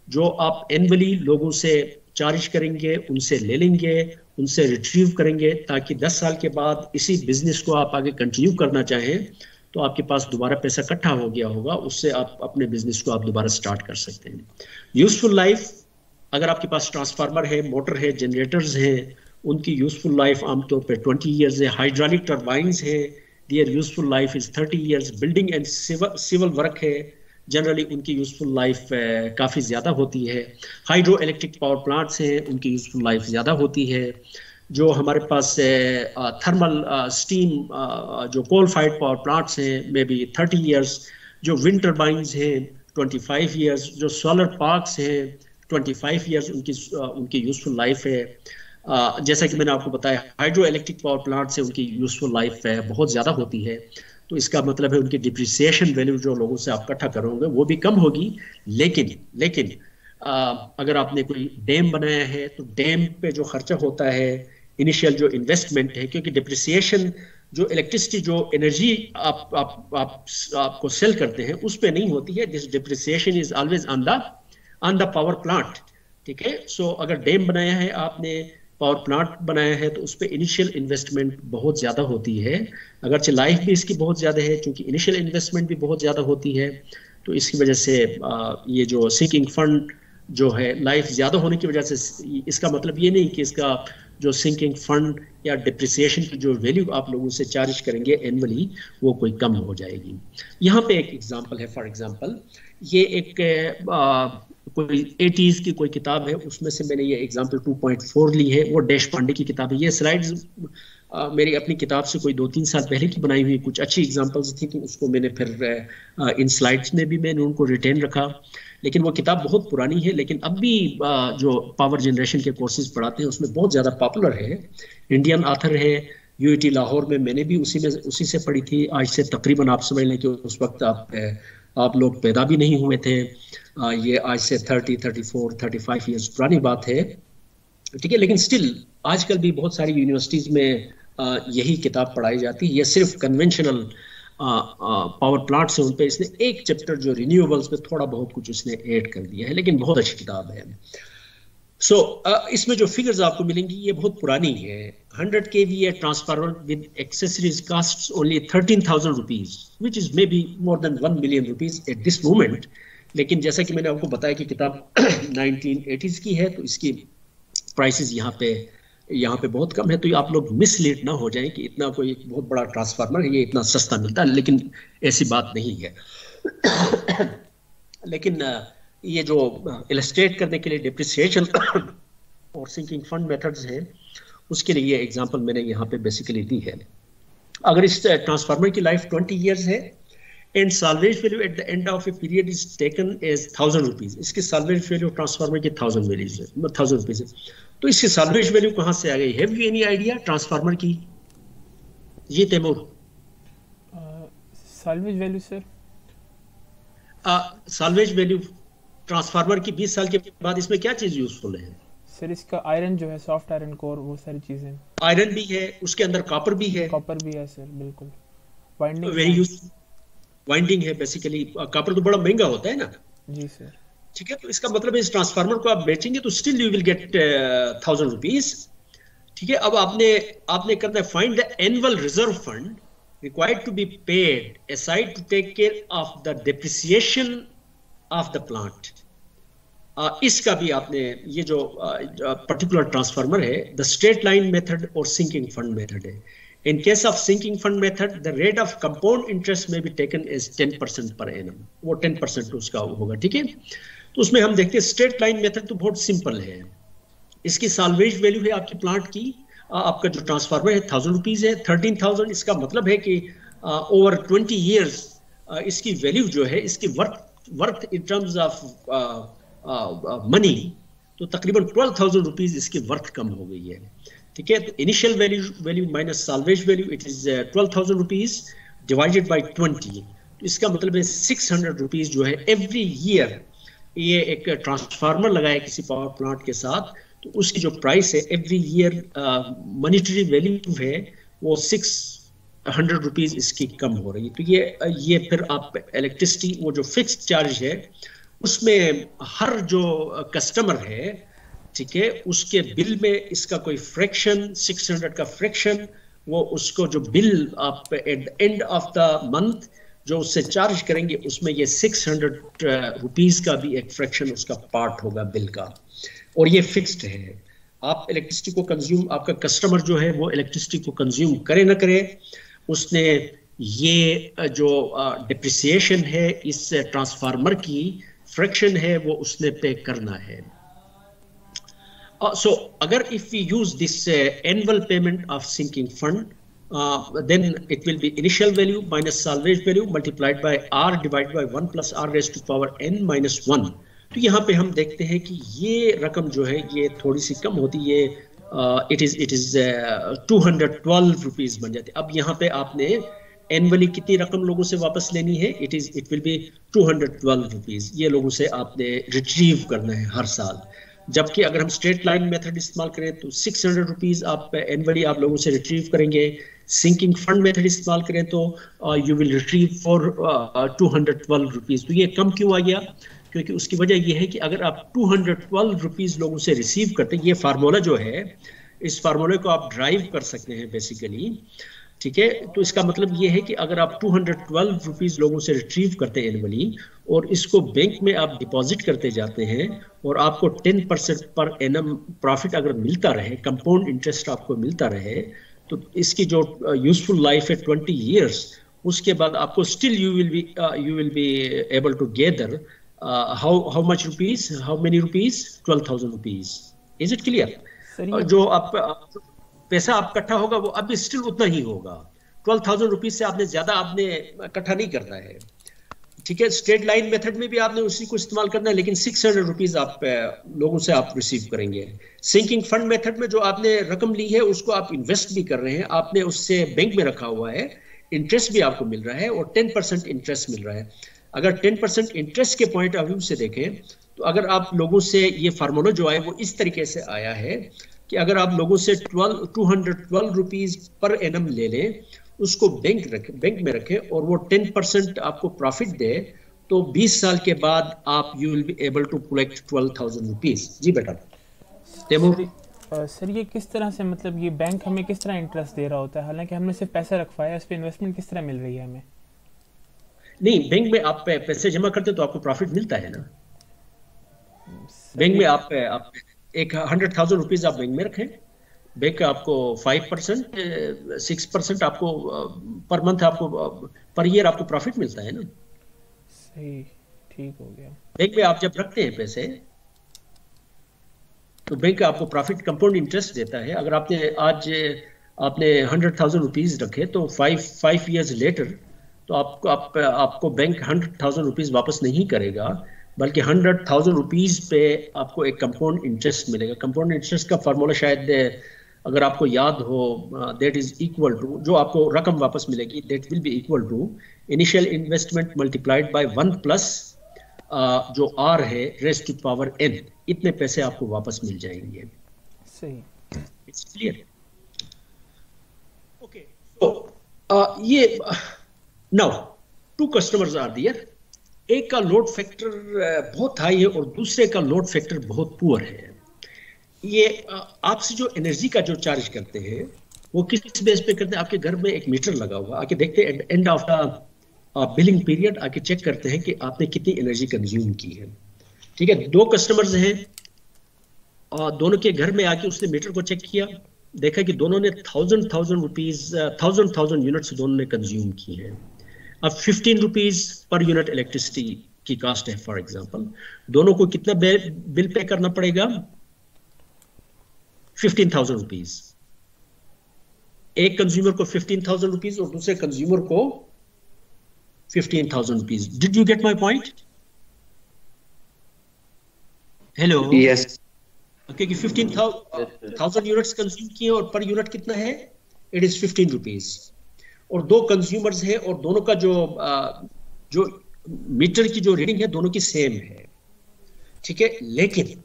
जो आप एनुअली लोगों से चार्ज करेंगे, उनसे ले लेंगे, उनसे रिट्रीव करेंगे, ताकि 10 साल के बाद इसी बिजनेस को आप आगे कंटिन्यू करना चाहें तो आपके पास दोबारा पैसा इकट्ठा हो गया होगा, उससे आप अपने बिजनेस को आप दोबारा स्टार्ट कर सकते हैं। यूजफुल लाइफ, अगर आपके पास ट्रांसफार्मर है, मोटर है, जनरेटर्स हैं, उनकी यूजफुल लाइफ आमतौर पर 20 ईयर्स है। हाइड्रोलिक टर्बाइंस है, their useful life is 30 years. Building and civil work है, जनरली उनकी यूजफुल लाइफ काफ़ी ज़्यादा होती है। हाइड्रो इलेक्ट्रिक पावर प्लांट्स हैं, उनकी यूजफुल लाइफ ज़्यादा होती है। जो हमारे पास थर्मल स्टीम जो कोल फाइड पावर प्लांट्स हैं, मे बी 30 ईयर्स। जो विंड टर्बाइंस हैं 25 ईयर्स। जो सोलर पार्क्स हैं 25 ईयर्स उनकी यूजफुल लाइफ है। जैसा कि मैंने आपको बताया, हाइड्रो इलेक्ट्रिक पावर प्लांट से उनकी यूजफुल लाइफ बहुत ज़्यादा होती है। तो इसका मतलब है उनकी डिप्रिसिएशन वैल्यू जो लोगों से आप इकट्ठा करोगे वो भी कम होगी। लेकिन अगर आपने कोई डैम बनाया है तो डैम पे जो खर्चा होता है, इनिशियल जो इन्वेस्टमेंट है, क्योंकि डिप्रिसिएशन जो इलेक्ट्रिसिटी जो एनर्जी आपको सेल करते हैं उस पे नहीं होती है। This depreciation is always on the power plant, ठीक है। सो अगर डैम बनाया है आपने, पावर प्लांट बनाया है, तो उस पर इनिशियल इन्वेस्टमेंट बहुत ज़्यादा होती है। अगरचे लाइफ भी इसकी बहुत ज़्यादा है, क्योंकि इनिशियल इन्वेस्टमेंट भी बहुत ज़्यादा होती है। तो इसकी वजह से ये जो सिंकिंग फंड जो है, लाइफ ज़्यादा होने की वजह से, इसका मतलब ये नहीं कि इसका जो सिंकिंग फंड या डिप्रिसिएशन की जो वैल्यू आप लोगों से चार्ज करेंगे एनुअली, वो कोई कम हो जाएगी। यहाँ पे एक एग्जांपल है, फॉर एग्जांपल ये एक कोई 80s की कोई किताब है, उसमें से मैंने ये एग्जांपल 2.4 ली है। वो देश पांडे की किताब है। ये स्लाइड्स मेरी अपनी किताब से कोई 2-3 साल पहले की बनाई हुई कुछ अच्छी एग्जांपल्स थी, तो उसको मैंने फिर इन स्लाइड्स में भी मैंने उनको रिटेन रखा। लेकिन वो किताब बहुत पुरानी है, लेकिन अब भी जो पावर जनरेशन के कोर्सेज पढ़ाते हैं उसमें बहुत ज़्यादा पॉपुलर है। इंडियन ऑथर है, यूईटी लाहौर में मैंने भी उसी से पढ़ी थी। आज से तकरीबन आप समझ लें कि उस वक्त आप लोग पैदा भी नहीं हुए थे। ये आज से 30, 34, 35 ईयर्स पुरानी बात है, ठीक है। लेकिन स्टिल आजकल भी बहुत सारी यूनिवर्सिटीज़ में यही किताब पढ़ाई जाती है। ये सिर्फ कन्वेंशनल पावर प्लांट से उन पे इसने एक चैप्टर जो रिन्यूएबल्स पे थोड़ा बहुत कुछ इसने ऐड कर दिया है, लेकिन बहुत अच्छी किताब है। सो इसमें जो फिगर्स आपको मिलेंगी ये बहुत पुरानी है। 100 kVA transformer with accessories castes only 13,000 rupees, which is may be more than 1 million rupees at this moment. लेकिन जैसा कि मैंने आपको बताया कि किताब 1980s की है, तो इसकी प्राइसेस यहाँ पे बहुत कम है। तो आप लोग मिसलीड ना हो जाएं कि इतना कोई एक बहुत बड़ा ट्रांसफार्मर है, ये इतना सस्ता मिलता है, लेकिन ऐसी बात नहीं है। लेकिन ये जो इलस्ट्रेट करने के लिए डिप्रिसिएशन और सिंकिंग फंड मेथड्स हैं, उसके लिए ये एग्जांपल मैंने यहाँ पे बेसिकली दी है। अगर इस ट्रांसफार्मर की लाइफ 20 ईयर्स है and salvage value at the end of a period is taken as 1000 rupees, इसकी साल्वेज वैल्यू ट्रांसफार्मर की 1000 रुपीज है। तो इसकी साल्वेज वैल्यू कहाँ से आ गई? Have you any idea transformer की? ये तैमूर salvage value sir, salvage value transformer की 20 साल के बाद इसमें क्या चीज यूजफुल है? सर इसका आयरन जो है, सॉफ्ट आयरन कोर, वो सारी चीजें। आयरन भी है, उसके अंदर कॉपर भी है। कॉपर भी है सर, बिल्कुल। वाइंडिंग वेरी यूजफुल वाइंडिंग है। बेसिकली कॉपर तो बड़ा महंगा होता है ना। जी सर, ठीक है। तो इसका मतलब है इस ट्रांसफार्मर को आप बेचेंगे तो still you will get 1000 rupees, ठीक है। अब आपने करना है find the annual reserve fund required to be paid aside to take care of the depreciation of the plant. इसका भी आपने, ये जो पर्टिकुलर ट्रांसफार्मर है, द स्ट्रेट लाइन मेथड और सिंकिंग फंड मेथड है। In case of sinking fund method, the rate of compound interest may be taken as 10% per annum. वो 10% उसका होगा, ठीक है। तो उसमें हम देखते हैं स्ट्रेट लाइन मेथड तो बहुत सिंपल है। इसकी साल्वेज वैल्यू है आपकी प्लांट की, आपका जो ट्रांसफार्मर है 1000 रुपीज है, 13,000। इसका मतलब है कि ओवर 20 ईयर्स इसकी वैल्यू जो है, इसकी worth in terms of money, तो तकरीबन 12,000 रुपीज इसकी वर्थ कम हो गई है, ठीक है। तो initial value minus salvage value, it is 12,000 rupees divided by 20। तो इसका मतलब है 600 रुपीज जो है एवरी ईयर। ये एक ट्रांसफार्मर लगाया किसी पावर प्लांट के साथ, तो उसकी जो प्राइस है एवरी ईयर मॉनिटरी वैल्यू है वो 600 रुपीज इसकी कम हो रही है। तो ये फिर आप इलेक्ट्रिसिटी, वो जो फिक्स्ड चार्ज है, उसमें हर जो कस्टमर है, ठीक है, उसके बिल में इसका कोई फ्रैक्शन, 600 का फ्रैक्शन वो उसको जो बिल आप eight the end of the month जो उससे चार्ज करेंगे उसमें ये 600 रुपीज का भी एक फ्रैक्शन उसका पार्ट होगा बिल का, और ये फिक्स्ड है। आप इलेक्ट्रिसिटी को कंज्यूम, आपका कस्टमर जो है वो इलेक्ट्रिसिटी को कंज्यूम करे ना करे, उसने ये जो डिप्रिसिएशन है इस ट्रांसफार्मर की फ्रैक्शन है वो उसने पे करना है। So agar if we use this annual payment of sinking fund, then it will be initial value minus salvage value multiplied by R divided by 1 plus R raised to power n minus 1। तो यहाँ पे हम देखते हैं कि ये रकम जो है ये थोड़ी सी कम होती है, इट इज 212 रुपीज बन जाती है। अब यहाँ पे आपने एनुअली कितनी रकम लोगों से वापस लेनी है, इट विल बी 212 रुपीज, ये लोगों से आपने रिट्रीव करना है हर साल। जबकि अगर हम स्ट्रेट लाइन मेथड इस्तेमाल करें तो 600 रुपीज आप एनुअली आप लोगों से रिट्रीव करेंगे। सिंकिंग फंड मेथड इस्तेमाल करें तो you will retrieve for 212 rupees. तो ये कम क्यों आ गया? क्योंकि उसकी वजह यह है कि अगर आप 212 रुपीज लोगों से रिसीव करते हैं, ये फार्मूला जो है इस फार्मूले को आप ड्राइव कर सकते हैं बेसिकली, ठीक है। तो इसका मतलब ये है कि अगर आप 212 रुपीज लोगों से रिट्रीव करते हैं एनुअली और इसको बैंक में आप डिपॉजिट करते जाते हैं और आपको 10% पर एनम प्रॉफिट अगर मिलता रहे, कंपाउंड इंटरेस्ट आपको मिलता रहे, तो इसकी जो यूजफुल लाइफ है 20 इयर्स, उसके बाद आपको still you will be able to gather how much rupees, how many rupees? 12,000 rupees. Is it clear? जो आप पैसा आप इकट्ठा होगा वो अब स्टिल उतना ही होगा। 12,000 रुपीज से आपने ज्यादा आपने इकट्ठा नहीं करना है, ठीक है। स्ट्रेट लाइन मेथड में भी आपने उसी को इस्तेमाल करना है, लेकिन 600 रुपीज आप लोगों से आप रिसीव करेंगे। सिंकिंग फंड मेथड में जो आपने रकम ली है उसको आप इन्वेस्ट भी कर रहे हैं, आपने उससे बैंक में रखा हुआ है, इंटरेस्ट भी आपको मिल रहा है और 10% इंटरेस्ट मिल रहा है। अगर 10% इंटरेस्ट के पॉइंट ऑफ व्यू से देखें तो अगर आप लोगों से ये फार्मूला जो आया वो इस तरीके से आया है कि अगर आप लोगों से 212 रुपीज पर एनम ले लें, उसको बैंक में रखें और वो 10% आपको प्रॉफिट दे, तो 20 साल के बाद आप you will be able to collect 12,000 rupees. जी बेटा तैमूर। सर ये किस तरह से, मतलब ये बैंक हमें किस तरह इंटरेस्ट दे रहा होता है, हालांकि हमने सिर्फ पैसा रखवाया, इस पे इन्वेस्टमेंट किस तरह मिल रही है हमें? नहीं, बैंक में आप पैसे जमा करते तो आपको प्रॉफिट मिलता है ना। बैंक में आप एक 100,000 रुपीज आप बैंक में रखें, बैंक आपको 5% 6% आपको पर मंथ आपको पर ईयर आपको प्रॉफिट मिलता है ना। सही, ठीक हो गया। बैंक में आप जब रखते हैं पैसे तो बैंक आपको प्रॉफिट कंपाउंड इंटरेस्ट देता है। अगर आपने आज आपने 100,000 रुपीज रखे तो 5 इयर्स लेटर तो आपको बैंक 100,000 रुपीज वापस नहीं करेगा, बल्कि 100,000 रुपीज पे आपको एक कंपाउंड इंटरेस्ट मिलेगा। कंपाउंड इंटरेस्ट का फार्मूला शायद अगर आपको याद हो, दैट इज इक्वल टू, जो आपको रकम वापस मिलेगी that will be equal to initial investment multiplied by 1 plus जो R है रेज़ टू पावर n, इतने पैसे आपको वापस मिल जाएंगे। सही, इट्स क्लियर। ओके, तो ये नाउ 2 कस्टमर्स आर देयर। एक का लोड फैक्टर बहुत हाई है और दूसरे का लोड फैक्टर बहुत पुअर है। ये आपसे जो एनर्जी का जो चार्ज करते हैं वो किस बेस पे करते हैं? आपके घर में एक मीटर लगा हुआ, आके देखते हैं and of the billing period आके चेक करते हैं कि आपने कितनी एनर्जी कंज्यूम की है, ठीक है। 2 कस्टमर्स हैं और दोनों के घर में आके उसने मीटर को चेक किया, देखा कि दोनों ने 1000 रुपीज 1000 यूनिट्स दोनों ने कंज्यूम की है। अब 15 रुपीज पर यूनिट इलेक्ट्रिसिटी की कास्ट है फॉर एग्जांपल, दोनों को कितना बिल पे करना पड़ेगा? 15,000 रुपीज। एक कंज्यूमर को 15,000 रुपीज और दूसरे कंज्यूमर को 15,000 rupees. Did you get my point? Hello, yes. Okay, कि 15,000 यूनिट्स कंज्यूम किए और पर यूनिट कितना है? It is 15 rupees. और 2 कंज्यूमर्स हैं और दोनों का जो मीटर की जो रीडिंग है दोनों की सेम है, ठीक है। लेकिन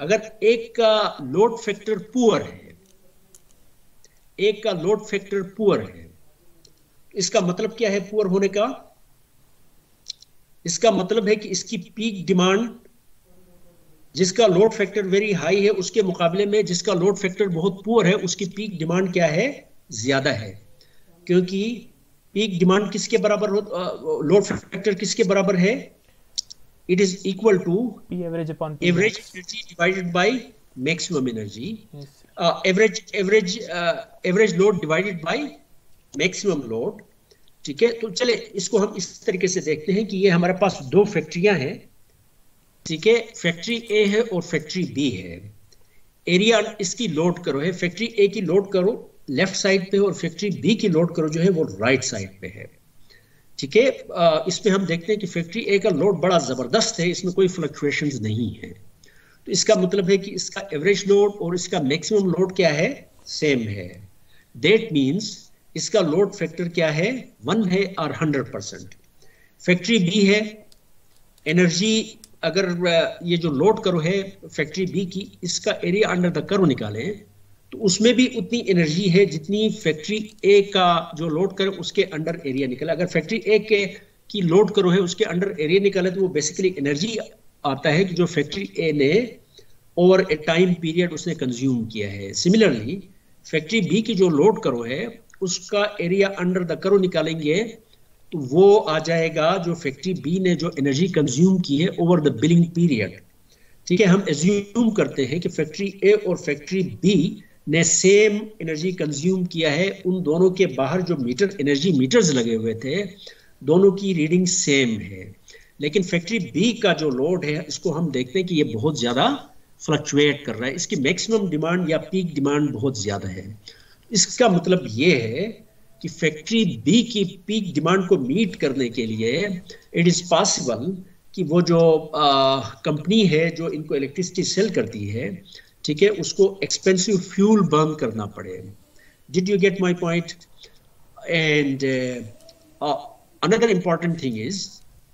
अगर एक का लोड फैक्टर पुअर है, एक का लोड फैक्टर पुअर है, इसका मतलब क्या है पुअर होने का? इसका मतलब है कि इसकी पीक डिमांड, जिसका लोड फैक्टर वेरी हाई है उसके मुकाबले में जिसका लोड फैक्टर बहुत पुअर है उसकी पीक डिमांड क्या है? ज्यादा है, क्योंकि पीक डिमांड किसके बराबर हो, लोड फैक्टर किसके बराबर है? It is equal to P average upon P average max. Energy divided by maximum energy, Yes. Average load divided by maximum load. ठीक है, तो चले इसको हम इस तरीके से देखते हैं कि ये हमारे पास दो फैक्ट्रियां हैं। ठीक है, फैक्ट्री ए है और फैक्ट्री बी है। एरिया इसकी लोड करो है, फैक्ट्री ए की लोड करो लेफ्ट साइड पे और फैक्ट्री बी की लोड करो जो है वो राइट साइड पे है। ठीक है, इसमें हम देखते हैं कि फैक्ट्री ए का लोड बड़ा जबरदस्त है, इसमें कोई फ्लक्चुएशंस नहीं है। तो इसका मतलब है कि इसका एवरेज लोड और इसका मैक्सिमम लोड क्या है? सेम है। दैट मींस इसका लोड फैक्टर क्या है? 1 है और 100%। फैक्ट्री बी है, एनर्जी अगर ये जो लोड करो है फैक्ट्री बी की, इसका एरिया अंडर द कर्व निकालें तो उसमें भी उतनी एनर्जी है जितनी फैक्ट्री ए का जो लोड करे उसके अंडर एरिया निकले। अगर फैक्ट्री ए के की लोड करो है उसके अंडर एरिया निकाले तो वो बेसिकली एनर्जी आता है कि जो फैक्ट्री ए ने ओवर ए टाइम पीरियड उसने कंज्यूम किया है। सिमिलरली फैक्ट्री बी की जो लोड करो है उसका एरिया अंडर द कर्व निकालेंगे तो वो आ जाएगा जो फैक्ट्री बी ने जो एनर्जी कंज्यूम की है ओवर द बिलिंग पीरियड। ठीक है, हम एज्यूम करते हैं कि फैक्ट्री ए और फैक्ट्री बी ने सेम एनर्जी कंज्यूम किया है, उन दोनों के बाहर जो एनर्जी मीटर्स लगे हुए थे दोनों की रीडिंग सेम है। लेकिन फैक्ट्री बी का जो लोड है इसको हम देखते हैं कि ये बहुत ज्यादा फ्लक्चुएट कर रहा है, इसकी मैक्सिमम डिमांड या पीक डिमांड बहुत ज्यादा है। इसका मतलब ये है कि फैक्ट्री बी की पीक डिमांड को मीट करने के लिए इट इज पॉसिबल कि वो जो कंपनी है जो इनको इलेक्ट्रिसिटी सेल करती है, ठीक है, उसको एक्सपेंसिव फ्यूल बर्न करना पड़े। Did you get my point? And another important thing is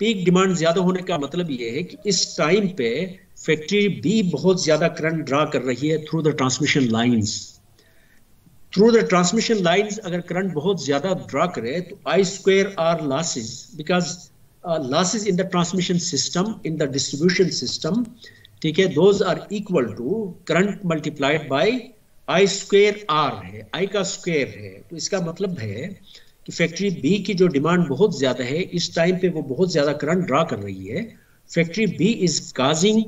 peak demand ज्यादा होने का मतलब ये है कि इस टाइम पे फैक्ट्री बी बहुत ज्यादा करंट ड्रा कर रही है through the transmission lines. Through the transmission lines अगर करंट बहुत ज्यादा ड्रा करे तो I square R losses because losses in the transmission system, in the distribution system, ठीक है, those are equal to current multiplied by I square R है, I का स्क्वायर है। तो इसका मतलब है कि फैक्ट्री बी की जो डिमांड बहुत ज्यादा है इस टाइम पे वो बहुत ज्यादा करंट ड्रा कर रही है, factory B is causing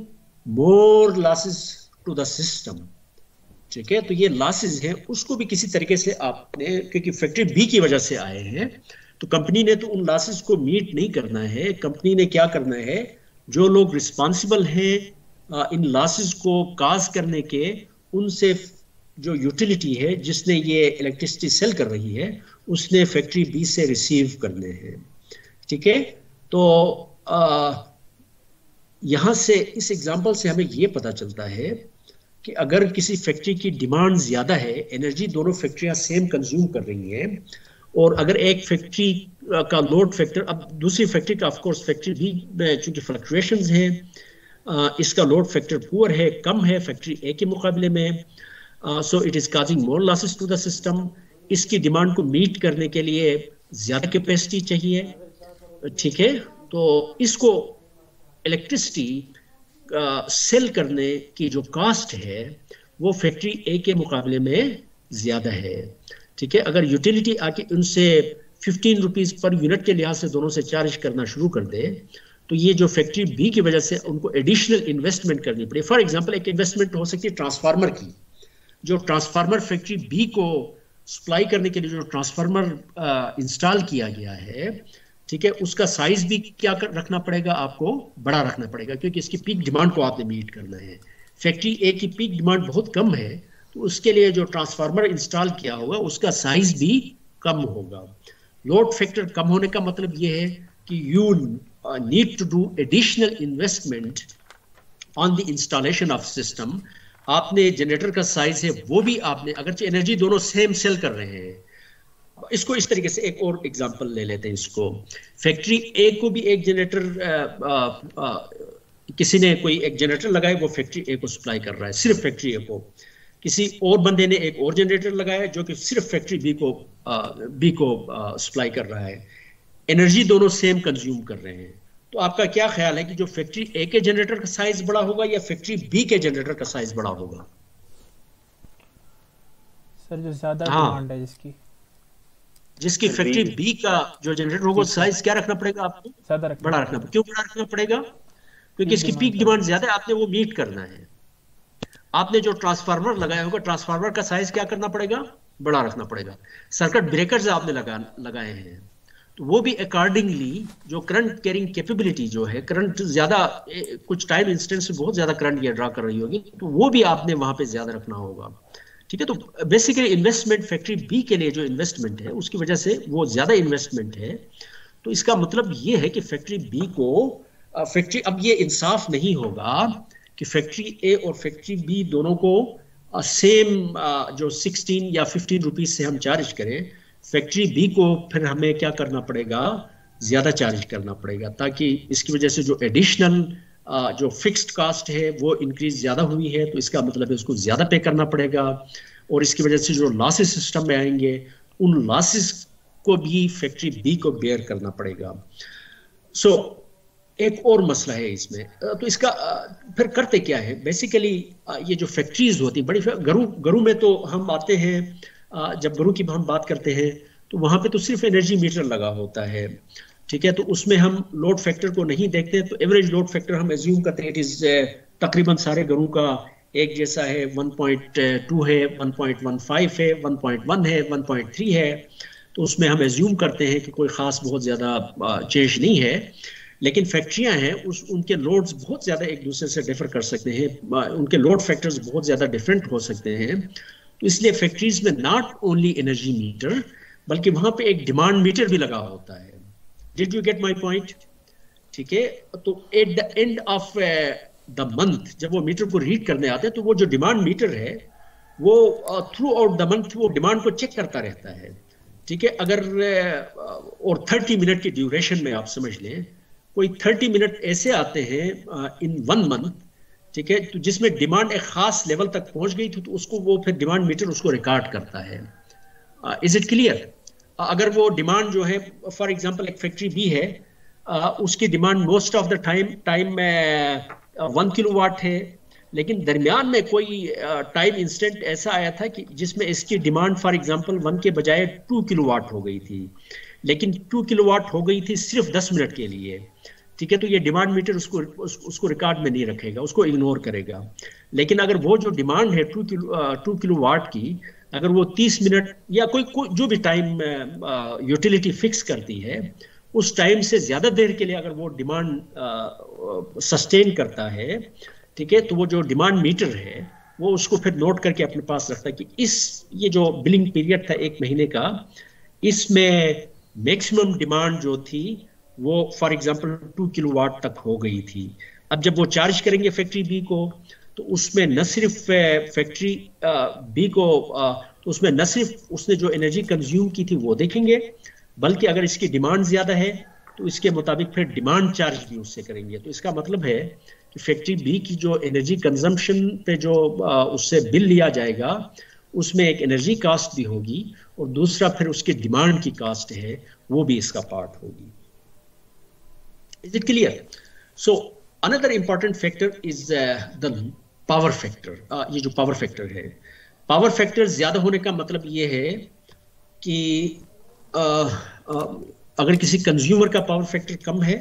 more losses to the system. ठीक है, तो ये लॉसेस हैं उसको भी किसी तरीके से आपने, क्योंकि फैक्ट्री बी की वजह से आए हैं तो कंपनी ने तो उन लॉसेस को मीट नहीं करना है। कंपनी ने क्या करना है, जो लोग रिस्पॉन्सिबल हैं इन लॉसेस को काज करने के, उनसे जो यूटिलिटी है जिसने ये इलेक्ट्रिसिटी सेल कर रही है उसने फैक्ट्री बी से रिसीव करने हैं। ठीक है, तो यहां से इस एग्जांपल से हमें ये पता चलता है कि अगर किसी फैक्ट्री की डिमांड ज्यादा है, एनर्जी दोनों फैक्ट्रियां सेम कंज्यूम कर रही हैं, और अगर एक फैक्ट्री का लोड फैक्टर, अब दूसरी फैक्ट्री का ऑफ कोर्स फैक्ट्री भी में चूंकि फ्लक्चुएशंस हैं, इसका लोड फैक्टर पुअर है, कम है फैक्ट्री ए के मुकाबले में, so it is causing more losses to the system. इसकी डिमांड को मीट करने के लिए ज्यादा कैपेसिटी चाहिए। ठीक है, तो इसको इलेक्ट्रिसिटी सेल करने की जो कास्ट है वो फैक्ट्री ए के मुकाबले में ज्यादा है। ठीक है, अगर यूटिलिटी आके उनसे 15 रुपीज पर यूनिट के लिहाज से दोनों से चार्ज करना शुरू कर दे तो ये जो फैक्ट्री बी की वजह से उनको एडिशनल इन्वेस्टमेंट करनी पड़े। फॉर एग्जांपल एक इन्वेस्टमेंट हो सकती है ट्रांसफार्मर की, जो ट्रांसफार्मर फैक्ट्री बी को सप्लाई करने के लिए जो ट्रांसफार्मर इंस्टॉल किया गया है, ठीक है, उसका साइज भी क्या रखना पड़ेगा, आपको बड़ा रखना पड़ेगा, क्योंकि इसकी पीक डिमांड को आपने मीट करना है। फैक्ट्री ए की पीक डिमांड बहुत कम है तो उसके लिए जो ट्रांसफार्मर इंस्टॉल किया होगा उसका साइज भी कम होगा। लोड फैक्टर कम होने का मतलब ये है कि you need to do additional investment on the installation of system. आपने जनरेटर का साइज है वो भी आपने, अगर एनर्जी दोनों सेम सेल कर रहे हैं, इसको इस तरीके से एक और एग्जांपल ले लेते हैं। इसको फैक्ट्री ए को भी एक जनरेटर, किसी ने कोई एक जनरेटर लगाया वो फैक्ट्री ए को सप्लाई कर रहा है, सिर्फ फैक्ट्री ए को। किसी और बंदे ने एक और जनरेटर लगाया जो कि सिर्फ फैक्ट्री बी को सप्लाई कर रहा है। एनर्जी दोनों सेम कंज्यूम कर रहे हैं, तो आपका क्या ख्याल है कि जो फैक्ट्री ए के जनरेटर का साइज बड़ा होगा या फैक्ट्री बी के जनरेटर का साइज बड़ा होगा? सर जो ज़्यादा हाँ, डिमांड है जिसकी जिसकी फैक्ट्री बी का जो जनरेटर होगा, ठीक है, साइज क्या रखना पड़ेगा आपको? ज़्यादा रखना बड़ा रखना पड़ेगा, पड़ेगा। क्यों बड़ा रखना पड़ेगा? क्योंकि पीक इसकी डिमांड पीक ज़्यादा डिमांड है। ज्यादा है, आपने वो मीट करना है। आपने जो ट्रांसफार्मर लगाया होगा, ट्रांसफार्मर का साइज क्या करना पड़ेगा? बड़ा रखना पड़ेगा। सर्किट ब्रेकर्स आपने लगाए हैं, तो वो भी अकॉर्डिंगली जो करंट कैरिंग कैपेबिलिटी जो है, करंट ज्यादा कुछ टाइम इंस्टेंस से बहुत ज्यादा करंट ये ड्रा कर रही होगी, तो वो भी आपने वहां पे ज्यादा रखना होगा। ठीक है, तो बेसिकली इन्वेस्टमेंट फैक्ट्री बी के लिए जो इन्वेस्टमेंट है उसकी वजह से वो ज्यादा इन्वेस्टमेंट है। तो इसका मतलब ये है कि फैक्ट्री बी को फैक्ट्री, अब ये इंसाफ नहीं होगा कि फैक्ट्री ए और फैक्ट्री बी दोनों को सेम जो 16 या 15 रुपीज से हम चार्ज करें, फैक्ट्री बी को फिर हमें क्या करना पड़ेगा? ज्यादा चार्ज करना पड़ेगा, ताकि इसकी वजह से जो एडिशनल जो फिक्स्ड कास्ट है वो इंक्रीज ज्यादा हुई है, तो इसका मतलब है उसको ज्यादा पे करना पड़ेगा। और इसकी वजह से जो लॉसेस सिस्टम में आएंगे, उन लॉसेस को भी फैक्ट्री बी को बेयर करना पड़ेगा। सो एक और मसला है इसमें। तो इसका फिर करते क्या है बेसिकली? ये जो फैक्ट्रीज होती है बड़ी, घरों में तो हम आते हैं, जब घरों की हम बात करते हैं तो वहां पे तो सिर्फ एनर्जी मीटर लगा होता है। ठीक है, तो उसमें हम लोड फैक्टर को नहीं देखते, तो एवरेज लोड फैक्टर हम एज्यूम करते हैं इट इज तकरीबन सारे घरों का एक जैसा है, 1.2 है, 1.15 है, 1.1 है, 1.3 है। तो उसमें हम एज्यूम करते हैं कि कोई खास बहुत ज्यादा चेंज नहीं है। लेकिन फैक्ट्रियां हैं, उनके लोड्स बहुत ज्यादा एक दूसरे से डिफर कर सकते हैं, उनके लोड फैक्टर्स बहुत ज्यादा डिफरेंट हो सकते हैं। तो इसलिए फैक्ट्रीज में नॉट ओनली एनर्जी मीटर, बल्कि वहां पे एक डिमांड मीटर भी लगा होता है। Did you get my point? ठीक है, तो at the end of the month जब वो मीटर को रीड करने आते हैं, तो वो जो डिमांड मीटर है वो थ्रू आउट द मंथ वो डिमांड को चेक करता रहता है। ठीक है, अगर और 30 मिनट की ड्यूरेशन में आप समझ लें, कोई 30 मिनट ऐसे आते हैं इन 1 मंथ, ठीक है, तो जिसमें डिमांड एक खास लेवल तक पहुंच गई थी, तो उसको वो फिर डिमांड मीटर उसको रिकॉर्ड करता है। Is it clear? अगर वो डिमांड जो है, फॉर एग्जांपल एक फैक्ट्री बी है, उसकी demand most of the time 1 kilowatt है, लेकिन दरमियान में कोई टाइम इंस्टेंट ऐसा आया था कि जिसमें इसकी डिमांड फॉर एग्जांपल 1 के बजाय 2 किलोवाट हो गई थी, लेकिन 2 किलोवाट हो गई थी सिर्फ 10 मिनट के लिए। ठीक है, तो ये डिमांड मीटर उसको रिकॉर्ड में नहीं रखेगा, उसको इग्नोर करेगा। लेकिन अगर वो जो डिमांड है 2 किलोवाट की, अगर वो 30 मिनट या कोई जो भी टाइम यूटिलिटी फिक्स करती है, उस टाइम से ज्यादा देर के लिए अगर वो डिमांड सस्टेन करता है, ठीक है, तो वो जो डिमांड मीटर है वो उसको फिर नोट करके अपने पास रखता है कि ये जो बिलिंग पीरियड था 1 महीने का, इसमें मैक्सिमम डिमांड जो थी वो फॉर एग्जांपल 2 किलोवाट तक हो गई थी। अब जब वो चार्ज करेंगे फैक्ट्री बी को, तो उसमें न सिर्फ फैक्ट्री बी को तो उसमें न सिर्फ उसने जो एनर्जी कंज्यूम की थी वो देखेंगे, बल्कि अगर इसकी डिमांड ज्यादा है तो इसके मुताबिक फिर डिमांड चार्ज भी उससे करेंगे। तो इसका मतलब है कि फैक्ट्री बी की जो एनर्जी कंजम्पशन पे जो उससे बिल लिया जाएगा, उसमें एक एनर्जी कास्ट भी होगी, और दूसरा फिर उसकी डिमांड की कास्ट है वो भी इसका पार्ट होगी। Is it clear? So another important factor is the power factor. ये जो पावर फैक्टर है, पावर फैक्टर ज्यादा होने का मतलब ये है कि अगर किसी कंज्यूमर का पावर फैक्टर कम है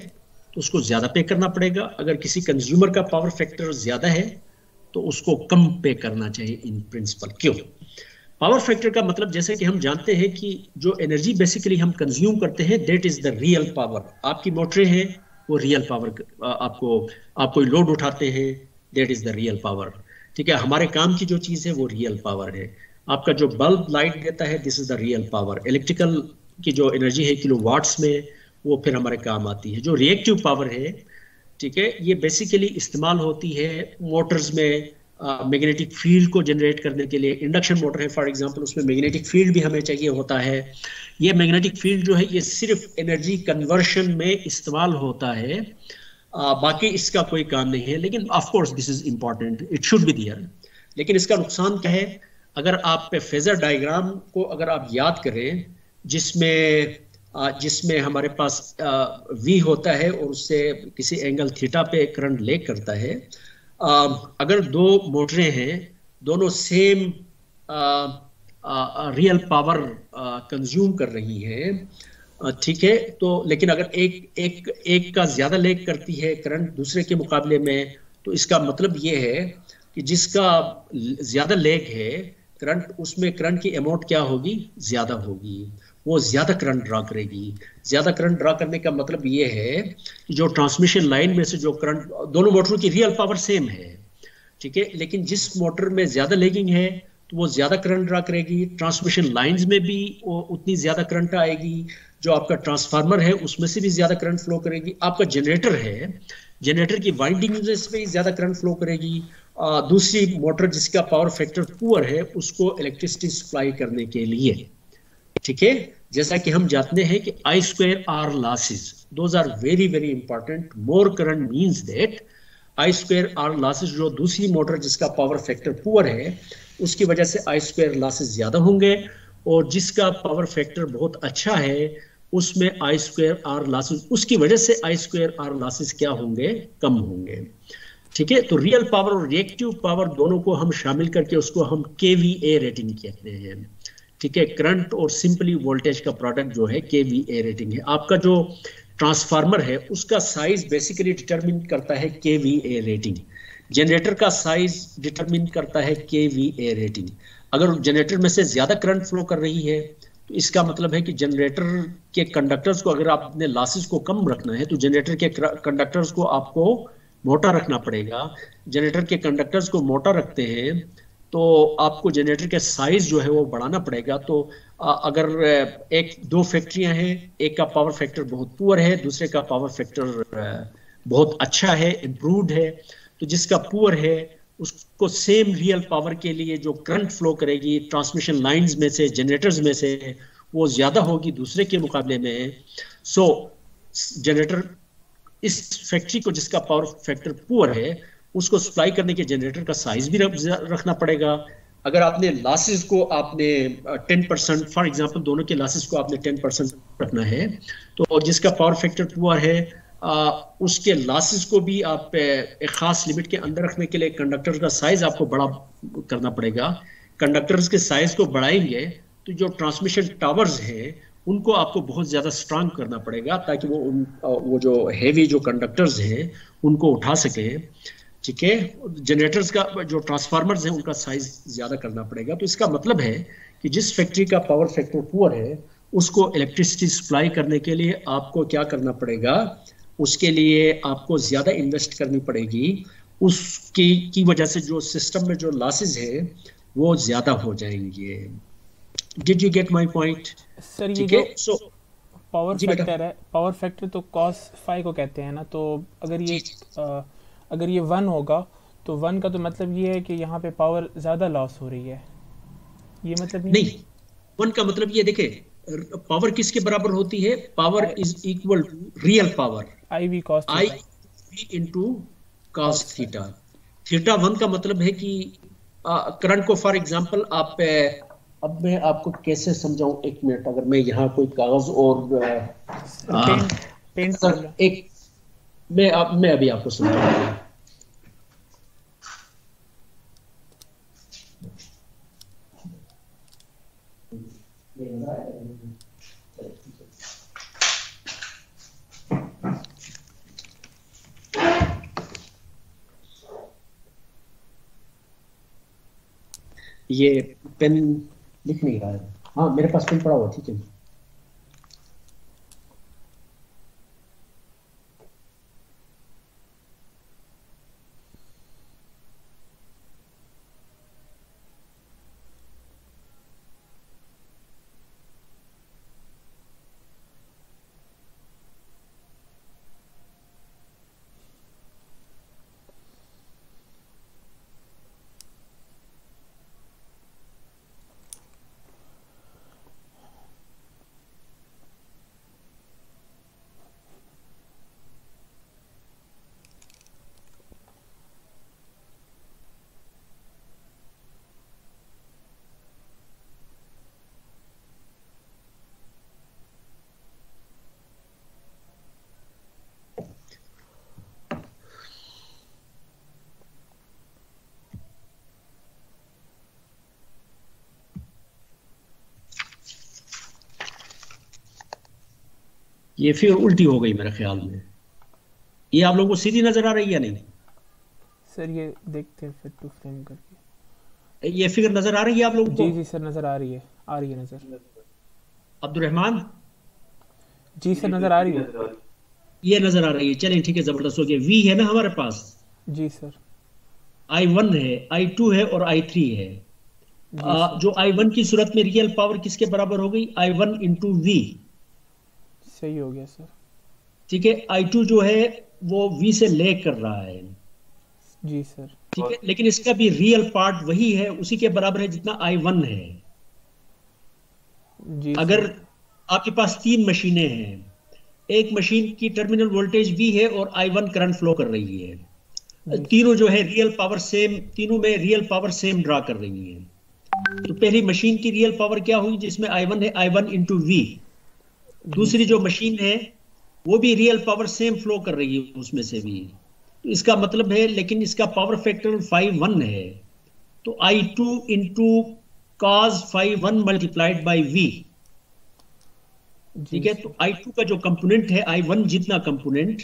तो उसको ज्यादा पे करना पड़ेगा, अगर किसी कंज्यूमर का पावर फैक्टर ज्यादा है तो उसको कम पे करना चाहिए इन प्रिंसिपल। क्यों? पावर फैक्टर का मतलब, जैसे कि हम जानते हैं कि जो एनर्जी बेसिकली हम कंज्यूम करते हैं that is the real power. आपकी मोटरें हैं वो रियल पावर, आप कोई लोड उठाते हैं that is the real power. ठीक है, हमारे काम की जो चीज है वो रियल पावर है। आपका जो बल्ब लाइट देता है this is the real power. Electrical की जो एनर्जी है किलोवाट्स में, वो फिर हमारे काम आती है। जो रिएक्टिव पावर है, ठीक है, ये बेसिकली इस्तेमाल होती है मोटर्स में मैग्नेटिक फील्ड को जनरेट करने के लिए। इंडक्शन मोटर है फॉर एग्जांपल, उसमें मैग्नेटिक फील्ड भी हमें चाहिए होता है। ये मैग्नेटिक फील्ड जो है ये सिर्फ एनर्जी कन्वर्शन में इस्तेमाल होता है, बाकी इसका कोई काम नहीं है। लेकिन of course this is important, it should be there. लेकिन इसका नुकसान क्या है? अगर आप फेजर डायग्राम को अगर आप याद करें, जिसमें हमारे पास V होता है और उससे किसी एंगल थीटा पे करंट ले करता है। अगर दो मोटरें हैं, दोनों सेम रियल पावर कंज्यूम कर रही हैं, ठीक है। तो लेकिन अगर एक एक एक का ज्यादा लेग करती है करंट दूसरे के मुकाबले में, तो इसका मतलब ये है कि जिसका ज्यादा लेग है करंट, उसमें करंट की अमाउंट क्या होगी, ज्यादा होगी, वो ज्यादा करंट ड्रा करेगी। ज्यादा करंट ड्रा करने का मतलब ये है कि जो ट्रांसमिशन लाइन में से जो करंट, दोनों मोटरों की रियल पावर सेम है, ठीक है, लेकिन जिस मोटर में ज्यादा लेगिंग है तो वो ज्यादा करंट ड्रा करेगी, ट्रांसमिशन लाइंस में भी वो उतनी ज्यादा करंट आएगी, जो आपका ट्रांसफार्मर है उसमें से भी ज्यादा करंट फ्लो करेगी, आपका जनरेटर है, जनरेटर की वाइंडिंग में भी ज्यादा करंट फ्लो करेगी, दूसरी मोटर जिसका पावर फैक्टर पुअर है उसको इलेक्ट्रिसिटी सप्लाई करने के लिए, ठीक है। जैसा कि हम जानते हैं कि I square are losses, those are very very important. More current means that I square are losses, जो दूसरी मोटर जिसका पावर फैक्टर पुअर है उसकी वजह से आई स्क्वायर लॉसेस ज्यादा होंगे, और जिसका पावर फैक्टर बहुत अच्छा है उसमें आई स्क्वायर आर लॉसेस, उसकी वजह से आई स्क्वायर आर लॉसेस क्या होंगे, कम होंगे, ठीक है। तो रियल पावर और रिएक्टिव पावर दोनों को हम शामिल करके उसको हम केवीए रेटिंग कहते हैं, ठीक है। करंट और सिंपली वोल्टेज का प्रोडक्ट जो है केवीए रेटिंग है। आपका जो ट्रांसफार्मर है उसका साइज बेसिकली डिटरमिन करता है केवीए रेटिंग, जनरेटर का साइज डिटरमिन करता है केवीए रेटिंग। अगर जनरेटर में से ज्यादा करंट फ्लो कर रही है तो इसका मतलब है कि जनरेटर के कंडक्टर्स को, अगर आपने लॉसेस को कम रखना है तो जनरेटर के कंडक्टर्स को आपको मोटा रखना पड़ेगा। जनरेटर के कंडक्टर्स को मोटा रखते हैं तो आपको जनरेटर के साइज जो है वो बढ़ाना पड़ेगा। तो अगर एक दो फैक्ट्रियां हैं, एक का पावर फैक्टर बहुत पुअर है, दूसरे का पावर फैक्टर बहुत अच्छा है, इम्प्रूव्ड है, तो जिसका पुअर है उसको सेम रियल पावर के लिए जो करंट फ्लो करेगी ट्रांसमिशन लाइंस में से, जनरेटर्स में से, वो ज्यादा होगी दूसरे के मुकाबले में। सो जनरेटर, इस फैक्ट्री को जिसका पावर फैक्टर पुअर है उसको सप्लाई करने के जनरेटर का साइज भी रखना पड़ेगा। अगर आपने लॉसेस को आपने 10%, फॉर एग्जांपल दोनों के लॉसेस को आपने 10% रखना है, तो जिसका पावर फैक्टर पुअर है उसके लॉसेस को भी आप एक खास लिमिट के अंदर रखने के लिए कंडक्टर का साइज आपको बड़ा करना पड़ेगा। कंडक्टर्स के साइज को बढ़ाएंगे तो जो ट्रांसमिशन टावर्स हैं उनको आपको बहुत ज्यादा स्ट्रांग करना पड़ेगा ताकि वो जो हेवी जो कंडक्टर्स हैं उनको उठा सके, ठीक है। जनरेटर्स का जो ट्रांसफार्मर्स हैं उनका साइज ज्यादा करना पड़ेगा। तो इसका मतलब है कि जिस फैक्ट्री का पावर फैक्टर पुअर है उसको इलेक्ट्रिसिटी सप्लाई करने के लिए आपको क्या करना पड़ेगा, उसके लिए आपको ज्यादा इन्वेस्ट करनी पड़ेगी, उसकी की वजह से जो सिस्टम में जो लॉसेस है वो ज्यादा हो जाएंगे। Did you get my point? Sir ये ठीक जो है। सो पावर जी बेटा। फैक्टर है, पावर फैक्टर तो कॉस फाई को कहते हैं ना, तो अगर जी ये जी। अगर ये 1 होगा तो 1 का तो मतलब ये है कि यहाँ पे पावर ज़्यादा लॉस हो रही है, ये मतलब नहीं नहीं, वन का मतलब ये देखे, पावर किसके बराबर होती है, पावर है? Is equal to real power I V cos I theta into cos cos phi. Theta. Theta one का मतलब है कि करंट को, फॉर एग्जांपल आप अब मैं आपको कैसे समझाऊं, एक मिनट, अगर मैं यहाँ कोई कागज और सर पेंट खोल लो। एक, मैं अभी आपको समझाऊंगा। ये पेन लिख नहीं रहा है, हाँ मेरे पास पेन पड़ा हुआ, ठीक है। ये फिर उल्टी हो गई मेरे ख्याल में। ये आप लोगों को सीधी नजर आ रही है या नहीं? सर ये देखते हैं फिर टू फ्रेम करके। ये फिगर नजर आ रही है आप लोगों को? जी जी सर नज़र आ रही है नज़र। अब्दुलरहमान, जी सर नज़र आ रही है। ये नजर आ रही है, चलें ठीक है, जबरदस्त हो गया। वी है ना हमारे पास, जी सर। I1 है, I2 है और I3 है। जी सर। जो I1 की सूरत में रियल पावर किसके बराबर हो गई? I1 into we. सही हो गया सर। ठीक है, I2 जो है वो V से लैग कर रहा है। जी सर। ठीक है, लेकिन इसका भी रियल पार्ट वही है, उसी के बराबर है जितना I1 है। जी अगर सर। आपके पास 3 मशीनें हैं, एक मशीन की टर्मिनल वोल्टेज V है और I1 करंट फ्लो कर रही है, जी तीनों जो है रियल पावर सेम, तीनों में रियल पावर सेम ड्रा कर रही है। तो पहली मशीन की रियल पावर क्या हुई? जिसमें I1 है, I1 इंटू वी। दूसरी जो मशीन है वो भी रियल पावर सेम फ्लो कर रही है उसमें से भी। तो इसका मतलब है, लेकिन इसका पावर फैक्टर 5:1 है, तो I2 into cos 5:1 multiplied by V। ठीक है, तो I2 का जो कंपोनेंट है, I1 जितना कंपोनेंट,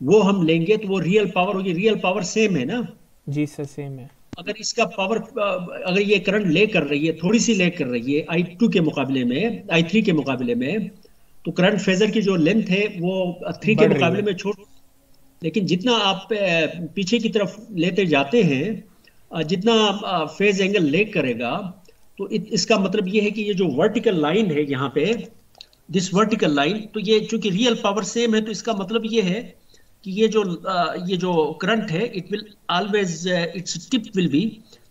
वो हम लेंगे तो वो रियल पावर होगी। रियल पावर सेम है ना? जी सर सेम है। अगर इसका पावर, अगर ये करंट ले कर रही है, थोड़ी सी ले कर रही है I2 के मुकाबले में, I3 के मुकाबले में, तो करंट फेजर की जो लेंथ है वो 3 के मुकाबले में छोटी। लेकिन जितना आप पीछे की तरफ लेते जाते हैं, जितना फेज एंगल ले करेगा, तो इसका मतलब ये है कि ये जो वर्टिकल लाइन है यहाँ पे, दिस वर्टिकल लाइन, तो ये चूंकि रियल पावर सेम है, तो इसका मतलब ये है कि ये जो करंट है, it will always, its tip will be,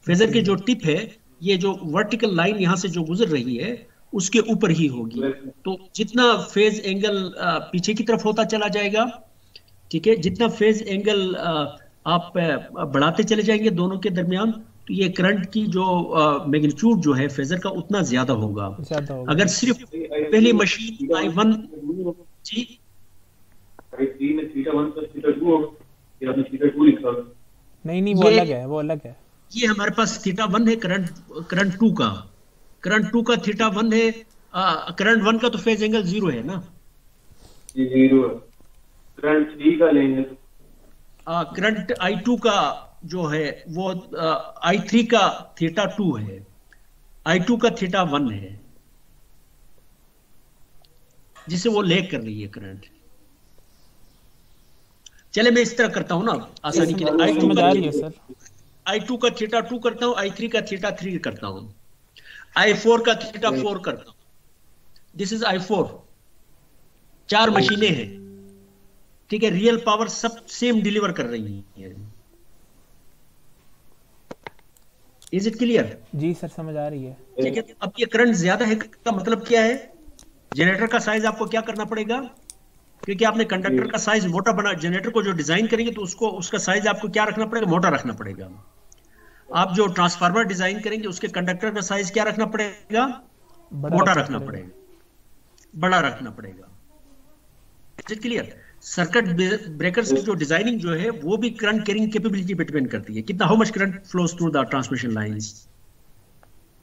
phasor की जो टिप है, ये जो वर्टिकल लाइन यहाँ से जो गुजर रही है उसके ऊपर ही होगी। तो जितना फेज एंगल पीछे की तरफ होता चला जाएगा, ठीक है, जितना फेज एंगल आप बढ़ाते चले जाएंगे दोनों के दरमियान, तो ये करंट की जो मैग्नीट्यूड जो है फेजर का, उतना ज्यादा होगा। अगर सिर्फ पहली मशीन I1, जी नहीं वो अलग है, वो अलग है। ये हमारे पास θ1 है, करंट 2 का, करंट 2 का θ1 है। करंट 1 का तो फेज एंगल 0 है ना? जी 0 है। करंट 3 का लेंगे, करंट I2 का जो है वो I3 का θ2 है, I2 का θ1 है, जिसे वो लैग कर रही है करंट। चले मैं इस तरह करता हूं ना आसानी के लिए, I2 का θ2 करता हूं, I3 का θ3 करता हूं, I4 का θ4 करता हूं। This is I4। 4 मशीनें हैं, ठीक है, रियल पावर सब सेम डिलीवर कर रही है। Is it clear? जी सर समझ आ रही है। ठीक है, अब ये करंट ज्यादा है का मतलब क्या है? जनरेटर का साइज आपको क्या करना पड़ेगा? क्योंकि आपने कंडक्टर का साइज मोटा बना, जनरेटर को जो डिजाइन करेंगे तो उसका साइज आपको क्या रखना पड़ेगा? मोटा रखना पड़ेगा। आप जो ट्रांसफार्मर डिजाइन करेंगे उसके कंडक्टर का साइज क्या रखना पड़ेगा? मोटा रखना पड़ेगा, बड़ा रखना पड़ेगा। Is it clear? Circuit breakers की जो डिजाइनिंग जो है वो भी करंट कैरिंग कैपेबिलिटी पे डिपेंड करती है, कितना, how much current flows through the transmission lines.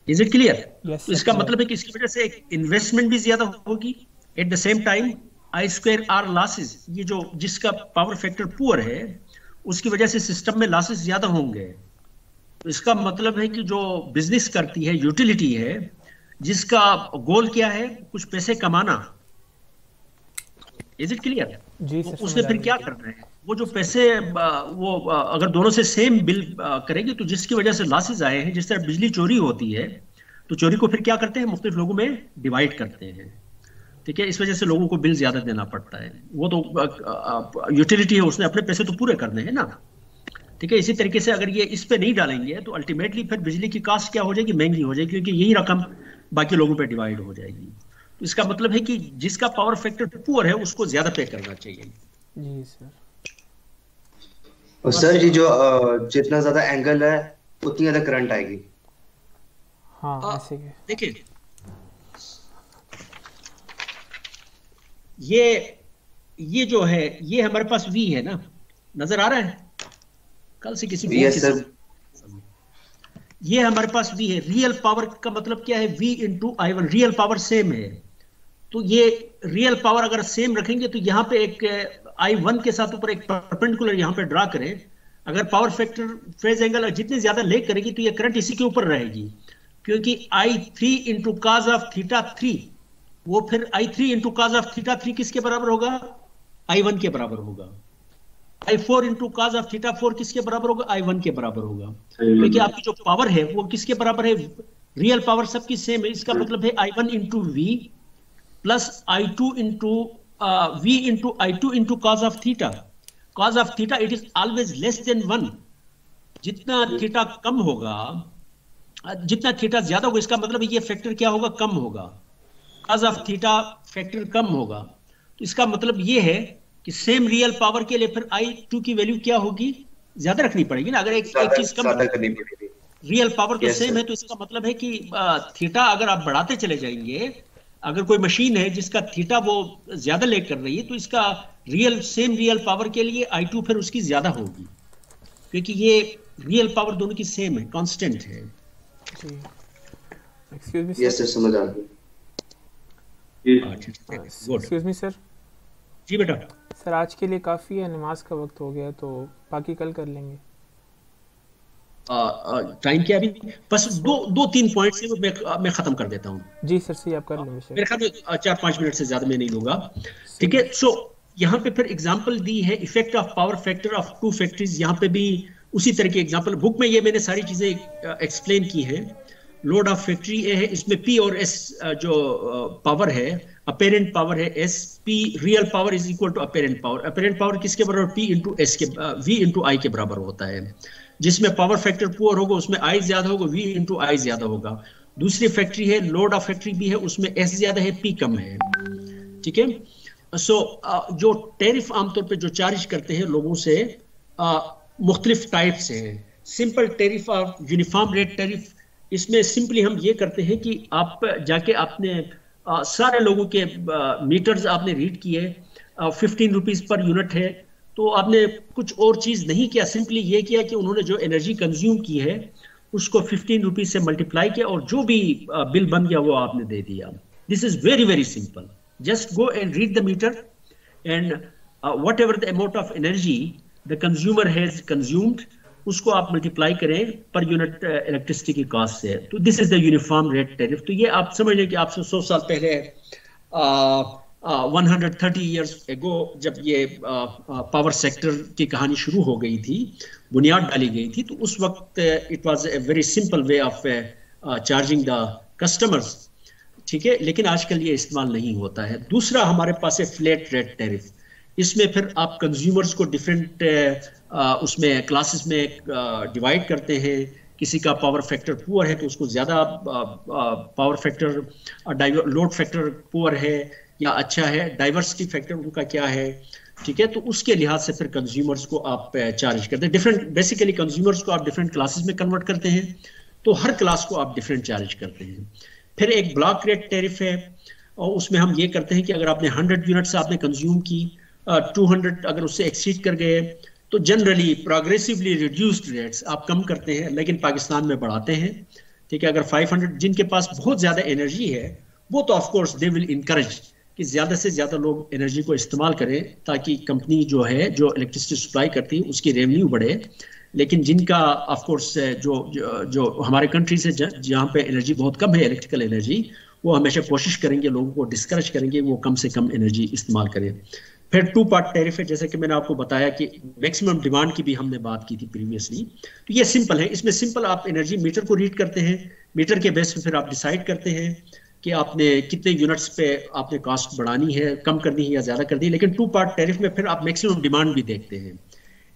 Is it clear? तो इसका मतलब है कि इसकी वजह से इन्वेस्टमेंट भी ज्यादा होगी, at the same time I2R losses, ये जो जिसका पावर फैक्टर पुअर है उसकी वजह से सिस्टम में लॉसेस ज्यादा होंगे। तो इसका मतलब है कि जो बिजनेस करती है, यूटिलिटी है, जिसका गोल क्या है? कुछ पैसे कमाना। Is it clear? जी तो सर उसने फिर क्या करना है? वो जो पैसे वो अगर दोनों से सेम बिल करेंगे, तो जिसकी वजह से लॉसेस आए हैं, जिस तरह बिजली चोरी होती है, तो चोरी को फिर क्या करते हैं? मुख्तलिफ लोगों में डिवाइड करते हैं। ठीक है, इस वजह से लोगों को बिल ज्यादा देना पड़ता है। वो तो यूटिलिटी है, उसने अपने पैसे तो पूरे करने हैं ना। ठीक है, इसी तरीके से अगर ये इस पे नहीं डालेंगे तो अल्टीमेटली फिर बिजली की कास्ट क्या हो जाएगी? महंगी हो जाएगी, क्योंकि यही रकम बाकी लोगों पे डिवाइड हो जाएगी। तो इसका मतलब है कि जिसका पावर फैक्टर पुअर है उसको ज्यादा पे करना चाहिए। जी सर। और सर जी जो जितना ज्यादा एंगल है उतनी ज्यादा करंट आएगी। हाँ ऐसे देखिए, ये जो है, ये हमारे पास V है ना, नजर आ रहा है? कल से किसी यस सर। ये हमारे पास V है। रियल पावर का मतलब क्या है? V into I1, real power same है, तो ये रियल पावर अगर सेम रखेंगे तो यहाँ पे एक I1 के साथ ऊपर एक परपेंडिकुलर यहाँ पे ड्रा करें, अगर पावर फैक्टर फेज एंगल जितने ज्यादा लेग करेगी तो ये करंट इसी के ऊपर रहेगी, क्योंकि I3 into cause of theta 3, वो फिर I3 into cause of theta 3 किसके बराबर होगा? I1 के बराबर होगा। I4 into cause of theta 4 किसके बराबर होगा? I1 के बराबर होगा। क्योंकि आपकी जो पावर है वो किसके बराबर है? रियल पावर सबकी सेम है। इसका मतलब है I1 into V plus I2 into V into I2 into cos of theta. Cause of theta it is always less than 1। जितना थीटा कम होगा, जितना थीटा ज्यादा होगा, इसका मतलब ये फैक्टर क्या होगा? कम होगा। कॉज ऑफ थीटा फैक्टर कम होगा, तो इसका मतलब ये है कि सेम रियल पावर के लिए फिर I2 की वैल्यू क्या होगी? ज्यादा रखनी पड़ेगी ना। अगर एक चीज कम करनी पड़ेगी, रियल पावर तो सेम है, तो इसका मतलब है कि थीटा अगर आप बढ़ाते चले जाएंगे, अगर कोई मशीन है जिसका थीटा वो ज्यादा लेग कर रही है, तो इसका सेम रियल पावर के लिए I2 फिर उसकी ज्यादा होगी, क्योंकि ये रियल पावर दोनों की सेम है, कांस्टेंट है। एक्सक्यूज मी यस सर, समझ आ गया। Excuse me sir. जी बेटा। सर आज के लिए काफ़ी है, नमाज का वक्त हो गया, तो बाकी कल कर लेंगे। टाइम क्या अभी? बस दो तीन पॉइंट से मैं खत्म कर देता हूँ। जी सर, सही आप कर लेंगे। मेरे ख्याल में 4-5 मिनट से ज्यादा मैं नहीं लूंगा, ठीक है। सो यहाँ पे फिर एग्जांपल दी है effect of power factor of two factories. यहाँ पे भी उसी तरह के एग्जांपल बुक में ये मैंने सारी चीजें एक्सप्लेन की हैं। लोड ऑफ फैक्ट्री ए है, इसमें P और S जो पावर है, अपेरेंट पावर है S, P real power is equal to apparent power. Apparent power किसके बराबर? P इंटू S के V इंटू I के बराबर होता है। जिसमें पावर फैक्टर पुअर होगा उसमें I ज्यादा होगा, V इंटू I ज्यादा होगा। दूसरी फैक्ट्री है, लोड ऑफ फैक्ट्री भी है, उसमें S ज्यादा है, P कम है, ठीक है। सो जो टैरिफ आमतौर पे जो चार्ज करते हैं लोगों से, मुख्तलिफ टाइप से है। सिंपल टैरिफ और यूनिफॉर्म रेट टैरिफ, इसमें सिंपली हम ये करते हैं कि आप जाके आपने सारे लोगों के मीटर्स आपने रीड किए, 15 रुपीज पर यूनिट है, तो आपने कुछ और चीज नहीं किया, सिंपली ये किया कि उन्होंने जो एनर्जी कंज्यूम की है उसको 15 रुपीज से मल्टीप्लाई किया और जो भी बिल बन गया वो आपने दे दिया। This is very very simple. Just go and read the meter and whatever the amount of energy the consumer has consumed, उसको आप मल्टीप्लाई करें पर यूनिट इलेक्ट्रिसिटी की कॉस्ट से। तो this is the uniform rate tariff. तो ये आप समझ लें कि आपसे 100 साल पहले 130 इयर्स एगो जब ये पावर सेक्टर की कहानी शुरू हो गई थी, बुनियाद डाली गई थी, तो उस वक्त it was a very simple way of charging the customers, ठीक है। लेकिन आजकल ये इस्तेमाल नहीं होता है। दूसरा हमारे पास है फ्लैट रेट टैरिफ। इसमें फिर आप कंज्यूमर्स को डिफरेंट उसमें क्लासेस में डिवाइड करते हैं। किसी का पावर फैक्टर पुअर है तो उसको ज़्यादा power factor, load factor poor है या अच्छा है, डाइवर्सिटी फैक्टर उनका क्या है, ठीक है। तो उसके लिहाज से फिर कंज्यूमर्स को आप चार्ज करते हैं डिफरेंट। बेसिकली कंज्यूमर्स को आप डिफरेंट क्लासेस में कन्वर्ट करते हैं, तो हर क्लास को आप डिफरेंट चार्ज करते हैं। फिर एक ब्लॉक रेट टैरिफ है और उसमें हम ये करते हैं कि अगर आपने 100 यूनिट्स आपने कंज्यूम की, 200 अगर उससे एक्सीड कर गए तो जनरली प्रोग्रेसिवली रिड्यूस्ड रेट्स आप कम करते हैं, लेकिन पाकिस्तान में बढ़ाते हैं, ठीक है। अगर 500, जिनके पास बहुत ज़्यादा एनर्जी है वो तो of course they will encourage कि ज़्यादा से ज़्यादा लोग एनर्जी को इस्तेमाल करें ताकि कंपनी जो है जो इलेक्ट्रिसिटी सप्लाई करती है उसकी रेवेन्यू बढ़े। लेकिन जिनका ऑफ कोर्स जो हमारे कंट्री से जहाँ पे एनर्जी बहुत कम है, इलेक्ट्रिकल एनर्जी, वो हमेशा कोशिश करेंगे, लोगों को डिस्करेज करेंगे वो कम से कम एनर्जी इस्तेमाल करें। फिर 2 पार्ट टैरिफ है, जैसे कि मैंने आपको बताया कि मैक्सिमम डिमांड की भी हमने बात की थी प्रीवियसली। तो ये सिंपल है। इसमें सिंपल आप एनर्जी मीटर को रीड करते हैं, मीटर के बेस पे फिर आप डिसाइड करते हैं कि आपने कितने यूनिट्स पे आपने कॉस्ट बढ़ानी है, कम करनी है या ज़्यादा करनी है। लेकिन 2 पार्ट टैरिफ में फिर आप मैक्सिमम डिमांड भी देखते हैं।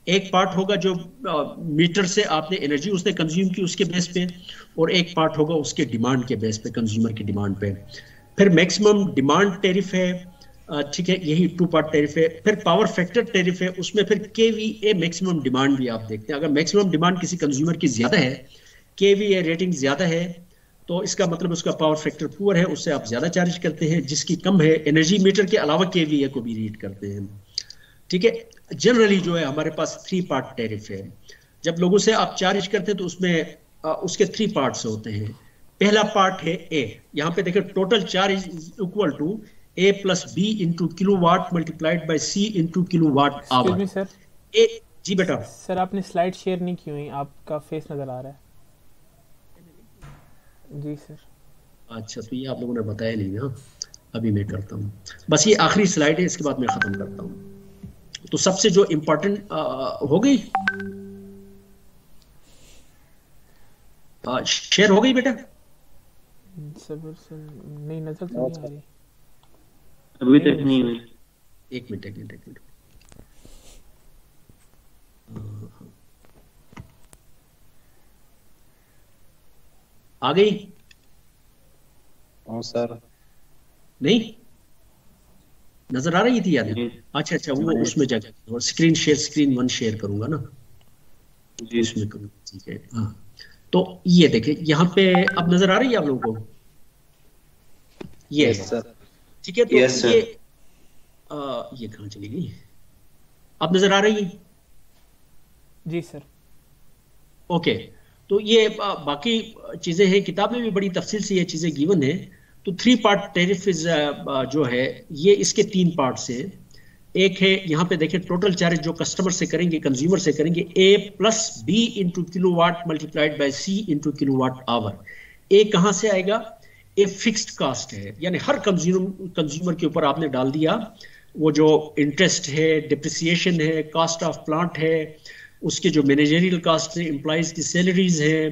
एक पार्ट होगा जो मीटर से आपने एनर्जी उसने कंज्यूम की उसके बेस पे, और एक पार्ट होगा उसके डिमांड के बेस पे, कंज्यूमर की डिमांड पे। फिर मैक्सिमम डिमांड टैरिफ है, ठीक है, यही 2 पार्ट टैरिफ है। फिर पावर फैक्टर टैरिफ है, उसमें फिर KVA मैक्सिमम डिमांड भी आप देखते हैं। अगर मैक्सिमम डिमांड किसी कंज्यूमर की ज्यादा है, KVA रेटिंग ज्यादा है, तो इसका मतलब उसका पावर फैक्टर पुअर है, उससे आप ज्यादा चार्ज करते हैं। जिसकी कम है, एनर्जी मीटर के अलावा KVA को भी रीड करते हैं, ठीक है। जनरली जो है हमारे पास 3 पार्ट टैरिफ है। जब लोगों से आप चार्ज करते हैं तो उसमें उसके 3 पार्ट्स होते हैं। पहला पार्ट है A, यहाँ पे देखिए total charge is equal to A plus B into kilowatt multiplied by C into kilowatt hour. Excuse me sir, A, जी बेटा। सर आपने स्लाइड शेयर नहीं की हुई, आपका फेस नज़र आ रहा है। जी सर। अच्छा, तो ये आप लोगों ने बताया नहीं ना, अभी मैं करता हूँ। बस ये आखिरी स्लाइड है, इसके बाद मैं खत्म करता हूँ। तो सबसे जो इम्पोर्टेंट हो गई, शेयर हो गई बेटा? सर नहीं, नजर तो नहीं आ रही अभी तक नहीं हुई। एक मिनट। आ गई? हाँ सर। नहीं नजर आ रही थी यार? जी। अच्छा, वो उसमें जाकर और स्क्रीन 1 शेयर करूंगा ना, जी उसमें करूंगा, ठीक है। हाँ, तो ये देखें यहाँ पे अब नजर आ रही है आप लोगों को? ये यस है, सर। ठीक है। तो Yes, sir. ये कहाँ चली गई? अब नजर आ रही है? जी सर। ओके, तो ये बाकी चीजें हैं, किताब में भी बड़ी तफसील से ये चीजें गिवन है। तो 3 पार्ट टैरिफ इज जो है ये इसके 3 पार्ट्स हैं। एक है यहाँ पे देखें टोटल चार्ज जो कस्टमर से करेंगे, कंज्यूमर से करेंगे, A plus B into kilowatt multiplied by C into kilowatt hour. A कहाँ से आएगा? ए फिक्स्ड कास्ट है, यानी हर कंज्यूमर के ऊपर आपने डाल दिया वो जो इंटरेस्ट है, डिप्रिसिएशन है, कॉस्ट ऑफ प्लांट है, उसके जो मैनेजरियल कास्ट है, एम्प्लॉइज की सैलरीज है,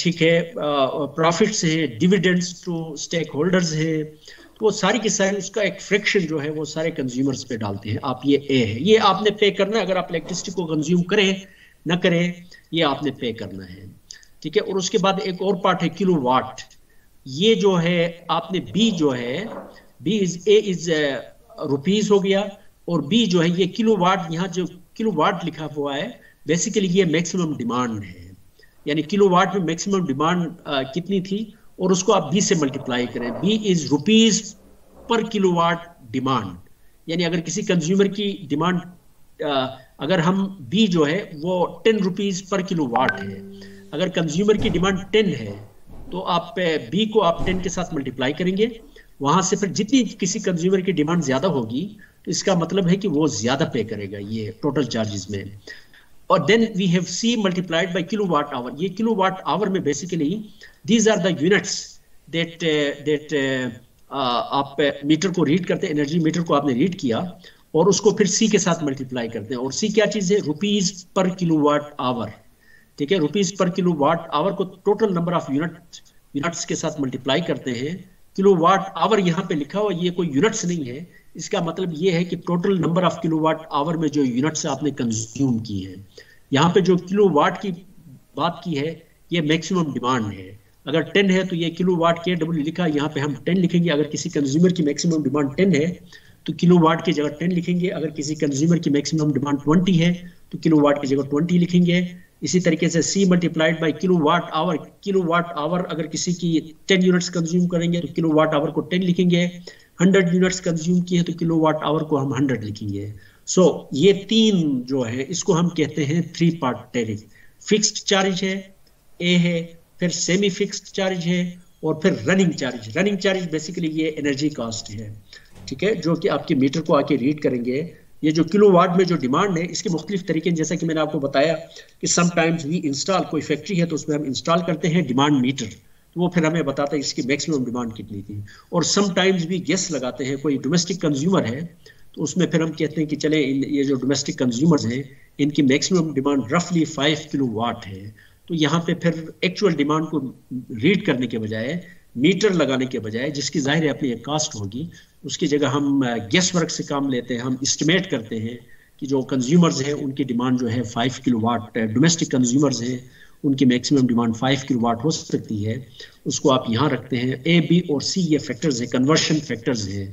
ठीक है, प्रॉफिट्स है, डिविडेंड्स टू स्टेक होल्डर्स है, तो वो सारी की सारी उसका एक फ्रैक्शन जो है वो सारे कंज्यूमर्स पे डालते हैं आप। ये ए है, ये आपने पे करना है। अगर आप इलेक्ट्रिसिटी को कंज्यूम करें ना करें, ये आपने पे करना है, ठीक है। और उसके बाद एक और पार्ट है किलोवाट। ये जो है आपने बी जो है, B is A is rupees हो गया, और बी जो है ये किलोवाट, यहाँ जो किलोवाट लिखा हुआ है बेसिकली ये मैक्सिमम डिमांड है, यानी किलोवाट में मैक्सिमम डिमांड कितनी थी, और उसको आप बी से मल्टीप्लाई करें। B is rupees per kilowatt demand, यानी अगर किसी कंज्यूमर की डिमांड अगर हम बी जो है वो 10 रुपीज पर किलोवाट है, अगर कंज्यूमर की डिमांड 10 है तो आप बी को आप 10 के साथ मल्टीप्लाई करेंगे, वहां से फिर जितनी किसी कंज्यूमर की डिमांड ज्यादा होगी तो इसका मतलब है कि वो ज्यादा पे करेगा ये टोटल चार्जेस में। और then we have C multiplied by kilowatt hour. ये किलोवाट आवर में basically these are the units that आप मीटर को रीड करते हैं, एनर्जी मीटर को आपने रीड किया और उसको फिर सी के साथ मल्टीप्लाई करते हैं। और सी क्या चीज है? रुपीज पर किलोवाट आवर, ठीक है। रुपीज पर किलोवाट आवर को टोटल नंबर ऑफ यूनिट्स के साथ मल्टीप्लाई करते हैं। किलोवाट आवर यहाँ पे लिखा हुआ, ये कोई यूनिट्स नहीं है, इसका मतलब ये है कि total number of kilowatt hour में जो यूनिट्स आपने कंज्यूम की है। यहाँ पे जो किलोवाट की बात की है ये मैक्सिमम डिमांड है। अगर 10 है तो ये किलोवाट के डब्ल्यू लिखा, यहाँ पे हम 10 लिखेंगे। अगर किसी कंज्यूमर की मैक्सिमम डिमांड 10 है तो किलोवाट की जगह 10 लिखेंगे। अगर किसी कंज्यूमर की मैक्सिमम डिमांड 20 है तो किलोवाट की जगह 20 लिखेंगे। इसी तरीके से C multiplied by kilowatt our. Kilowatt hour अगर किसी की 10 यूनिट्स कंज्यूम करेंगे तो किलोवाट आवर को 10 लिखेंगे। 100 यूनिट्स कंज्यूम किए तो किलोवाट आवर को हम 100 लिखेंगे। सो ये 3 जो है इसको हम कहते हैं 3 पार्ट टैरिफ। फिक्स्ड चार्ज है, ए है, फिर सेमी फिक्स्ड चार्ज है, और फिर running charge. Running charge basically ये एनर्जी कॉस्ट है, ठीक है, जो कि आपके मीटर को आके रीड करेंगे। ये जो किलोवाट में जो डिमांड है इसके मुख्तलिफ तरीके, जैसा कि मैंने आपको बताया कि समटाइम्स वी इंस्टॉल, कोई फैक्ट्री है तो उसमें हम इंस्टॉल करते हैं डिमांड मीटर, तो वो फिर हमें बताता है इसकी मैक्सिमम डिमांड कितनी थी। और समटाइम्स भी गेस लगाते हैं, कोई डोमेस्टिक कंज्यूमर है तो उसमें फिर हम कहते हैं कि चले ये जो डोमेस्टिक कंज्यूमर्स हैं इनकी मैक्सिमम डिमांड रफली 5 किलोवाट है। तो यहाँ पे फिर एक्चुअल डिमांड को रीड करने के बजाय, मीटर लगाने के बजाय, जिसकी जाहिर है अपनी एक कास्ट होगी, उसकी जगह हम गेस वर्क से काम लेते हैं। हम एस्टिमेट करते हैं कि जो कंज्यूमर्स हैं उनकी डिमांड जो है 5 किलोवाट, डोमेस्टिक कंज्यूमर्स हैं उनकी मैक्सिमम डिमांड 5 किलोवाट हो सकती है। उसको आप यहाँ रखते हैं। ए, बी और सी ये फैक्टर्स हैं, कन्वर्शन फैक्टर्स हैं,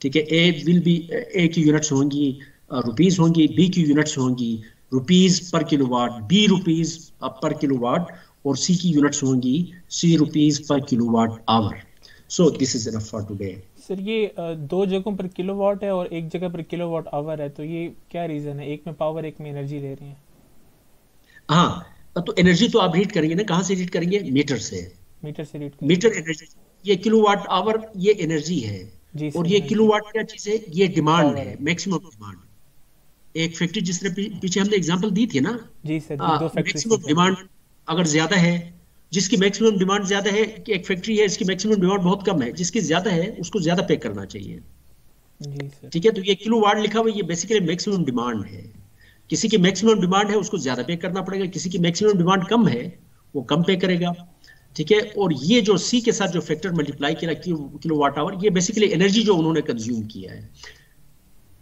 ठीक है। ए की यूनिट्स होंगी रुपीज होंगी, बी की यूनिट्स होंगी rupees per kilowatt, B rupees per kilowatt, और सी की यूनिट्स होंगी C rupees per kilowatt hour. So this is enough for today. Sir ये 2 जगहों पर किलोवाट है और एक जगह पर किलोवाट आवर है, तो ये क्या रीजन है? एक में पावर, एक में एनर्जी ले रहे हैं। हाँ, तो एनर्जी तो आप रीड करेंगे ना, कहाँ से रीड करेंगे? मीटर से। मीटर से रीड मीटर एनर्जी, ये किलोवाट आवर ये एनर्जी है, जी और सर, ये हाँ जी। किलोवाट क्या चीज है, ये डिमांड पावर है, है। Maximum demand. एक फैक्ट्री जिस तरह पीछे हमने एग्जांपल दी थी ना, जी सर जी, 2 फैक्ट्रीज की मैक्सिमम एग्जांपल। डिमांड अगर ज्यादा है, जिसकी मैक्सिमम डिमांड ज्यादा है, कि एक फैक्ट्री है इसकी मैक्सिमम डिमांड बहुत कम है, जिसकी ज्यादा है उसको ज्यादा पे करना चाहिए। जी सर। ठीक है, तो ये किलोवाट लिखा हुआ, ये बेसिकली मैक्सिमम डिमांड है। किसी की मैक्सिमम डिमांड है उसको ज्यादा पे करना पड़ेगा, किसी की मैक्सिमम डिमांड कम है वो कम पे करेगा। ठीक है, और ये जो सी के साथ जो फैक्टर मल्टीप्लाई किया किलोवाट आवर, ये बेसिकली एनर्जी जो उन्होंने कंज्यूम किया है।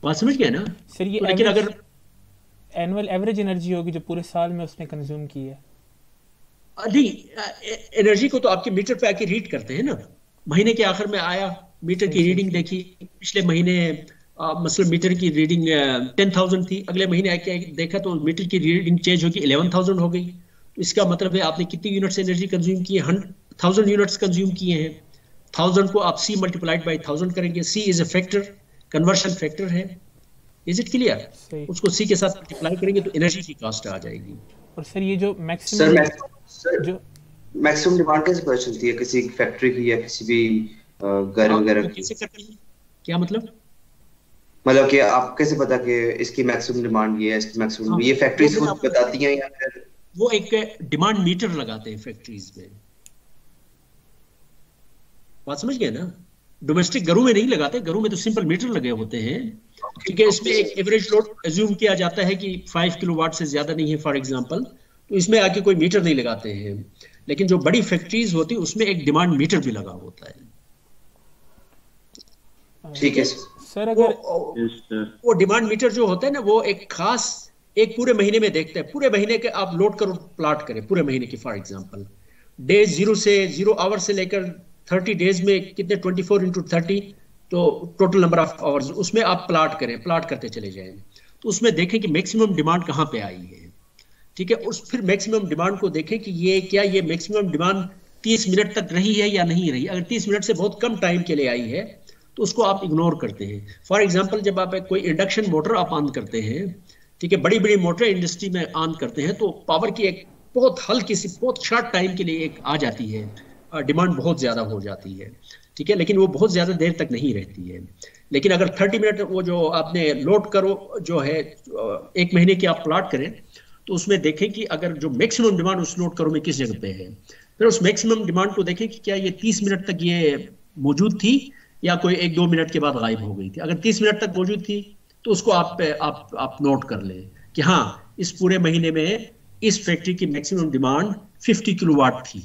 बात समझ गए ना? सर ये तो लेकिन एवरेज, अगर एनुअल एवरेज एनर्जी होगी जो पूरे साल में उसने कंज्यूम की है। नहीं, एनर्जी को तो आपके मीटर पे आके रीड करते हैं ना, महीने के आखिर में आया, मीटर सही की सही रीडिंग सही। देखी, पिछले महीने मतलब मीटर की रीडिंग 10,000 थी, अगले महीने आके देखा तो मीटर की रीडिंग चेंज होगी 11,000 हो गई। तो इसका मतलब है आपने कितनी यूनिट्स एनर्जी कंज्यूम की है, 1,000 यूनिट्स कंज्यूम किए हैं। 1,000 को आप सी मल्टीप्लाइड बाई 1,000 करेंगे, C is a factor, conversion factor है। Is it clear? सही। उसको सी के साथ मल्टीप्लाई करेंगे तो एनर्जी की कॉस्ट आ जाएगी। और सर ये जो सर मैक्सिमम, सर जो मैक्सिमम डिमांड कैसे पता चलती है किसी फैक्ट्री की या किसी भी घर आप वगैरह की? कैसे करते हैं, क्या मतलब? मतलब कि आप कैसे पता कि इसकी मैक्सिमम डिमांड ये है, इसकी हाँ, मैक्सिमम, ये वो फैक्ट्रीज मैंने खुद आपको बताती हैं या फिर? वो एक डिमांड मीटर लगाते हैं फैक्ट्रीज में। बात समझ गए ना? डोमेस्टिक घरों में नहीं लगाते, घरों में तो सिंपल मीटर लगे होते हैं। ठीक है, इसमें एक एवरेज लोड एज्यूम किया जाता है कि 5 किलोवाट से ज्यादा नहीं है फॉर एग्जांपल, तो इसमें आके कोई मीटर नहीं लगाते हैं। लेकिन जो बड़ी फैक्ट्रीज होती है उसमें एक डिमांड मीटर भी लगा होता है। ठीक है सर वो अगर यस सर। वो डिमांड मीटर जो होता है ना, वो एक खास एक पूरे महीने में देखता है, पूरे महीने के आप लोड करो, प्लॉट करें पूरे महीने की फॉर एग्जांपल, डेज 0 आवर से लेकर 30 डेज में कितने, 24 इंटू 30, तो टोटल नंबर ऑफ आवर्स उसमें आप प्लॉट करें, प्लॉट करते चले जाएं, तो उसमें देखें कि मैक्सिमम डिमांड कहाँ पे आई है। ठीक है, उस फिर मैक्सिमम डिमांड को देखें कि ये क्या, ये मैक्सिमम डिमांड 30 मिनट तक रही है या नहीं रही। अगर 30 मिनट से बहुत कम टाइम के लिए आई है तो उसको आप इग्नोर करते हैं। फॉर एग्जांपल, जब आप कोई इंडक्शन मोटर आप ऑन करते हैं, ठीक है, बड़ी बड़ी मोटर इंडस्ट्री में ऑन करते हैं, तो पावर की एक बहुत हल्की सी, बहुत शॉर्ट टाइम के लिए एक आ जाती है, डिमांड बहुत ज्यादा हो जाती है। ठीक है, लेकिन वो बहुत ज्यादा देर तक नहीं रहती है। लेकिन अगर 30 मिनट वो जो आपने लोड करो जो है, एक महीने की आप प्लॉट करें, तो उसमें देखें कि अगर जो मैक्सिमम डिमांड उस लोड करो में किस जगह पे है, फिर उस मैक्सिमम डिमांड को देखें कि क्या ये 30 मिनट तक ये मौजूद थी या कोई 1-2 मिनट के बाद गायब हो गई थी। अगर 30 मिनट तक मौजूद थी तो उसको आप नोट कर लें कि हाँ, इस पूरे महीने में इस फैक्ट्री की मैक्सिमम डिमांड 50 किलोवाट थी।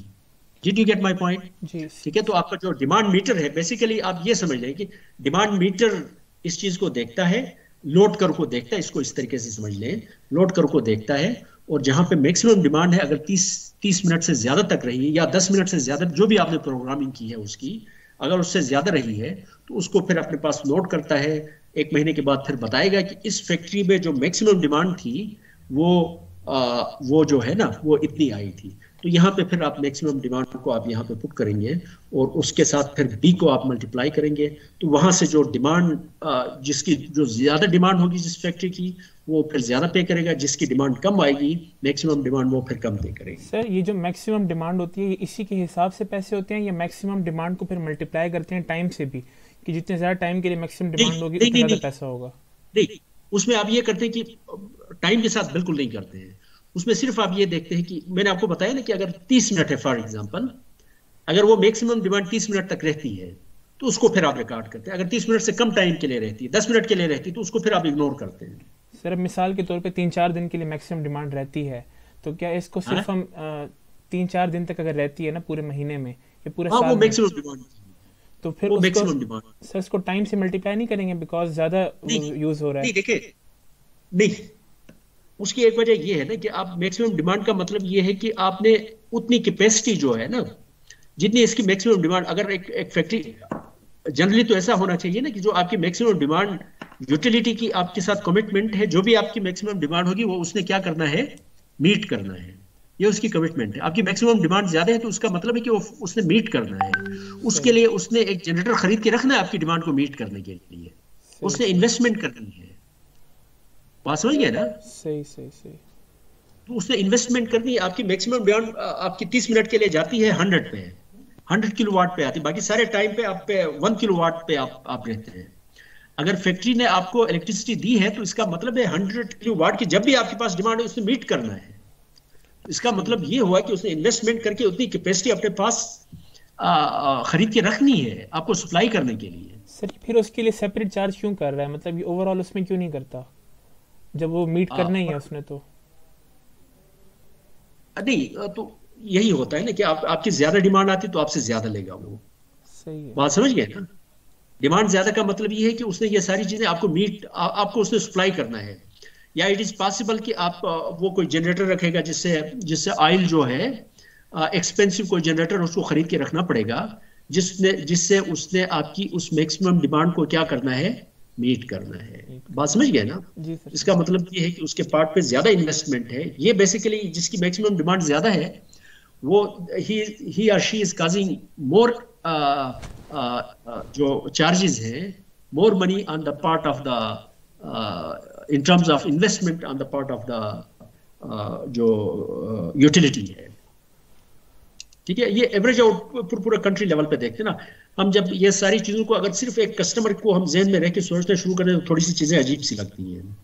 Did you get my point? जी ठीक है, तो आपका जो डिमांड मीटर है, बेसिकली आप ये समझ लें कि डिमांड मीटर इस चीज को देखता है, लोड कर को देखता है, इसको इस तरीके से समझ लें, लोड कर को देखता है, और जहां पे मैक्सिमम डिमांड है अगर 30 मिनट से ज्यादा तक रही या 10 मिनट से ज्यादा, जो भी आपने प्रोग्रामिंग की है उसकी, अगर उससे ज्यादा रही है तो उसको फिर अपने पास नोट करता है। एक महीने के बाद फिर बताएगा कि इस फैक्ट्री में जो मैक्सिमम डिमांड थी वो जो है ना, वो इतनी आई थी। तो यहाँ पे फिर आप मैक्सिमम डिमांड को आप यहाँ पे पुट करेंगे और उसके साथ फिर बी को आप मल्टीप्लाई करेंगे, तो वहां से जो डिमांड, जिसकी जो ज्यादा डिमांड होगी जिस फैक्ट्री की, वो फिर ज्यादा पे करेगा, जिसकी डिमांड कम आएगी मैक्सिमम डिमांड, वो फिर कम पे करेगी। सर ये जो मैक्सिमम डिमांड होती है, ये इसी के हिसाब से पैसे होते हैं या मैक्सिमम डिमांड को फिर मल्टीप्लाई करते हैं टाइम से भी, कि जितने ज़्यादा टाइम के लिए मैक्सिमम डिमांड होगी उतना ज़्यादा पैसा होगा? नहीं, उसमें आप ये करते हैं कि टाइम के साथ बिल्कुल नहीं करते हैं। उसमें सिर्फ आप ये देखते हैं कि मैंने आपको बताया ना कि अगर 30 मिनट है फॉर एग्जांपल, अगर वो मैक्सिमम डिमांड 30 मिनट तक रहती है तो उसको फिर आप रिकॉर्ड करते हैं। अगर 30 मिनट से कम टाइम के लिए रहती है, 10 मिनट के लिए रहती है, तो उसको फिर आप इग्नोर करते हैं। सर अब मिसाल के तौर पे 3-4 दिन के लिए मैक्सिमम डिमांड रहती है, तो क्या इसको सिर्फ हम 3-4 दिन तक अगर रहती है ना पूरे महीने में या पूरे हाँ, साल वो में, मैक्सिमम डिमांड, तो फिर वो उसको मैक्सिमम डिमांड। सर इसको टाइम से मल्टीप्लाई नहीं करेंगे बिकॉज ज़्यादा यूज़ हो रहा नहीं, है? देखिए, नहीं, उसकी एक वजह ये है ना कि आप मैक्सिमम डिमांड का मतलब ये है कि आपने उतनी कैपेसिटी जो है ना, जितनी इसकी मैक्सिमम डिमांड, अगर एक फैक्ट्री, जनरली तो ऐसा होना चाहिए ना कि जो आपकी मैक्सिमम डिमांड, यूटिलिटी की आपके साथ कमिटमेंट है, जो भी आपकी मैक्सिमम डिमांड होगी वो उसने क्या करना है, मीट करना है। ये उसकी कमिटमेंट है। आपकी मैक्सिमम डिमांड ज्यादा है तो उसका मतलब है कि वो उसने मीट करना है। उसके लिए उसने एक जनरेटर खरीद के रखना है आपकी डिमांड को मीट करने के लिए, उसने इन्वेस्टमेंट करनी है। बात समझ गए ना? सही सही सही। तो उसने इन्वेस्टमेंट करनी है। आपकी मैक्सिमम डिमांड आपकी 30 मिनट के लिए जाती है 100 पे, 100 किलोवाट पे आती है, बाकी सारे टाइम पे आप पे 1 किलोवाट पे आप रहते हैं। अगर फैक्ट्री ने आपको इलेक्ट्रिसिटी दी है तो इसका मतलब है 100 किलोवाट की जब भी आपके पास डिमांड है उसने मीट करना है। इसका मतलब ये हुआ कि उसने इन्वेस्टमेंट करके उतनी कैपेसिटी अपने पास खरीद के रखनी है आपको सप्लाई करने के लिए। सर फिर उसके लिए सेपरेट चार्ज क्यों कर रहा है, मतलब ये ओवरऑल उसमें क्यों नहीं करता जब वो मीट करना ही है उसने तो? नहीं तो यही होता है ना कि आपकी ज्यादा डिमांड आती तो आपसे ज्यादा लेगा वो। सही है। बात समझ गए ना? डिमांड ज्यादा का मतलब ये है कि उसने ये सारी चीजें आपको आपको उसने सप्लाई करना है। या इट इज पॉसिबल कि आप वो कोई जनरेटर रखेगा जिससे ऑयल जो है एक्सपेंसिव कोई जनरेटर उसको खरीद के रखना पड़ेगा, जिससे उसने आपकी उस मैक्सिमम डिमांड को क्या करना है, मीट करना है। बात समझ गए ना? जी सर। इसका मतलब ये है कि उसके पार्ट पे ज्यादा इन्वेस्टमेंट है। ये बेसिकली जिसकी मैक्सिमम डिमांड ज्यादा है वो ही और शी इज काजिंग मोर जो चार्जेस है, more money on the part of the in terms of investment on the part of the जो यूटिलिटी है। ठीक है, ये एवरेज आउट पूरा कंट्री लेवल पे देखते हैं ना हम। जब ये सारी चीजों को अगर सिर्फ एक कस्टमर को हम जेहन में रह के सोचना शुरू करें तो थोड़ी सी चीजें अजीब सी लगती हैं।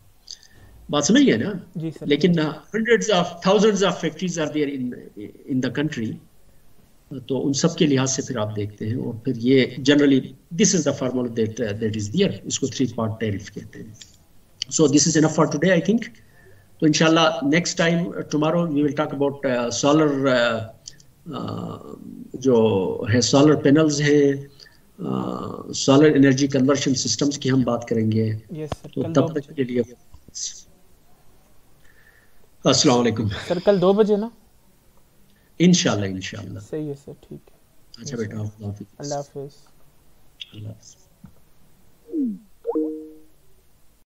बात समझ गए ना? जी सर। लेकिन hundreds of thousands of factories are there in the country, तो उन सब के लिहाज से फिर आप देखते हैं। और फिर ये generally this is the formula that is there, इसको 3 पार्ट टैरिफ कहते हैं। So this is enough for today I think. तो इंशाल्लाह next time tomorrow we will talk about solar, जो है सोलर पैनल्स है, सोलर एनर्जी कन्वर्शन सिस्टम्स की हम बात करेंगे। Yes sir. तो तब तक के लिए अस्सलाम वालेकुम सर। कल 2 बजे ना? इंशाल्लाह। सही है सर, ठीक है। अच्छा बेटा, अल्लाह हाफिज़। अल्लाह हाफ़िज़।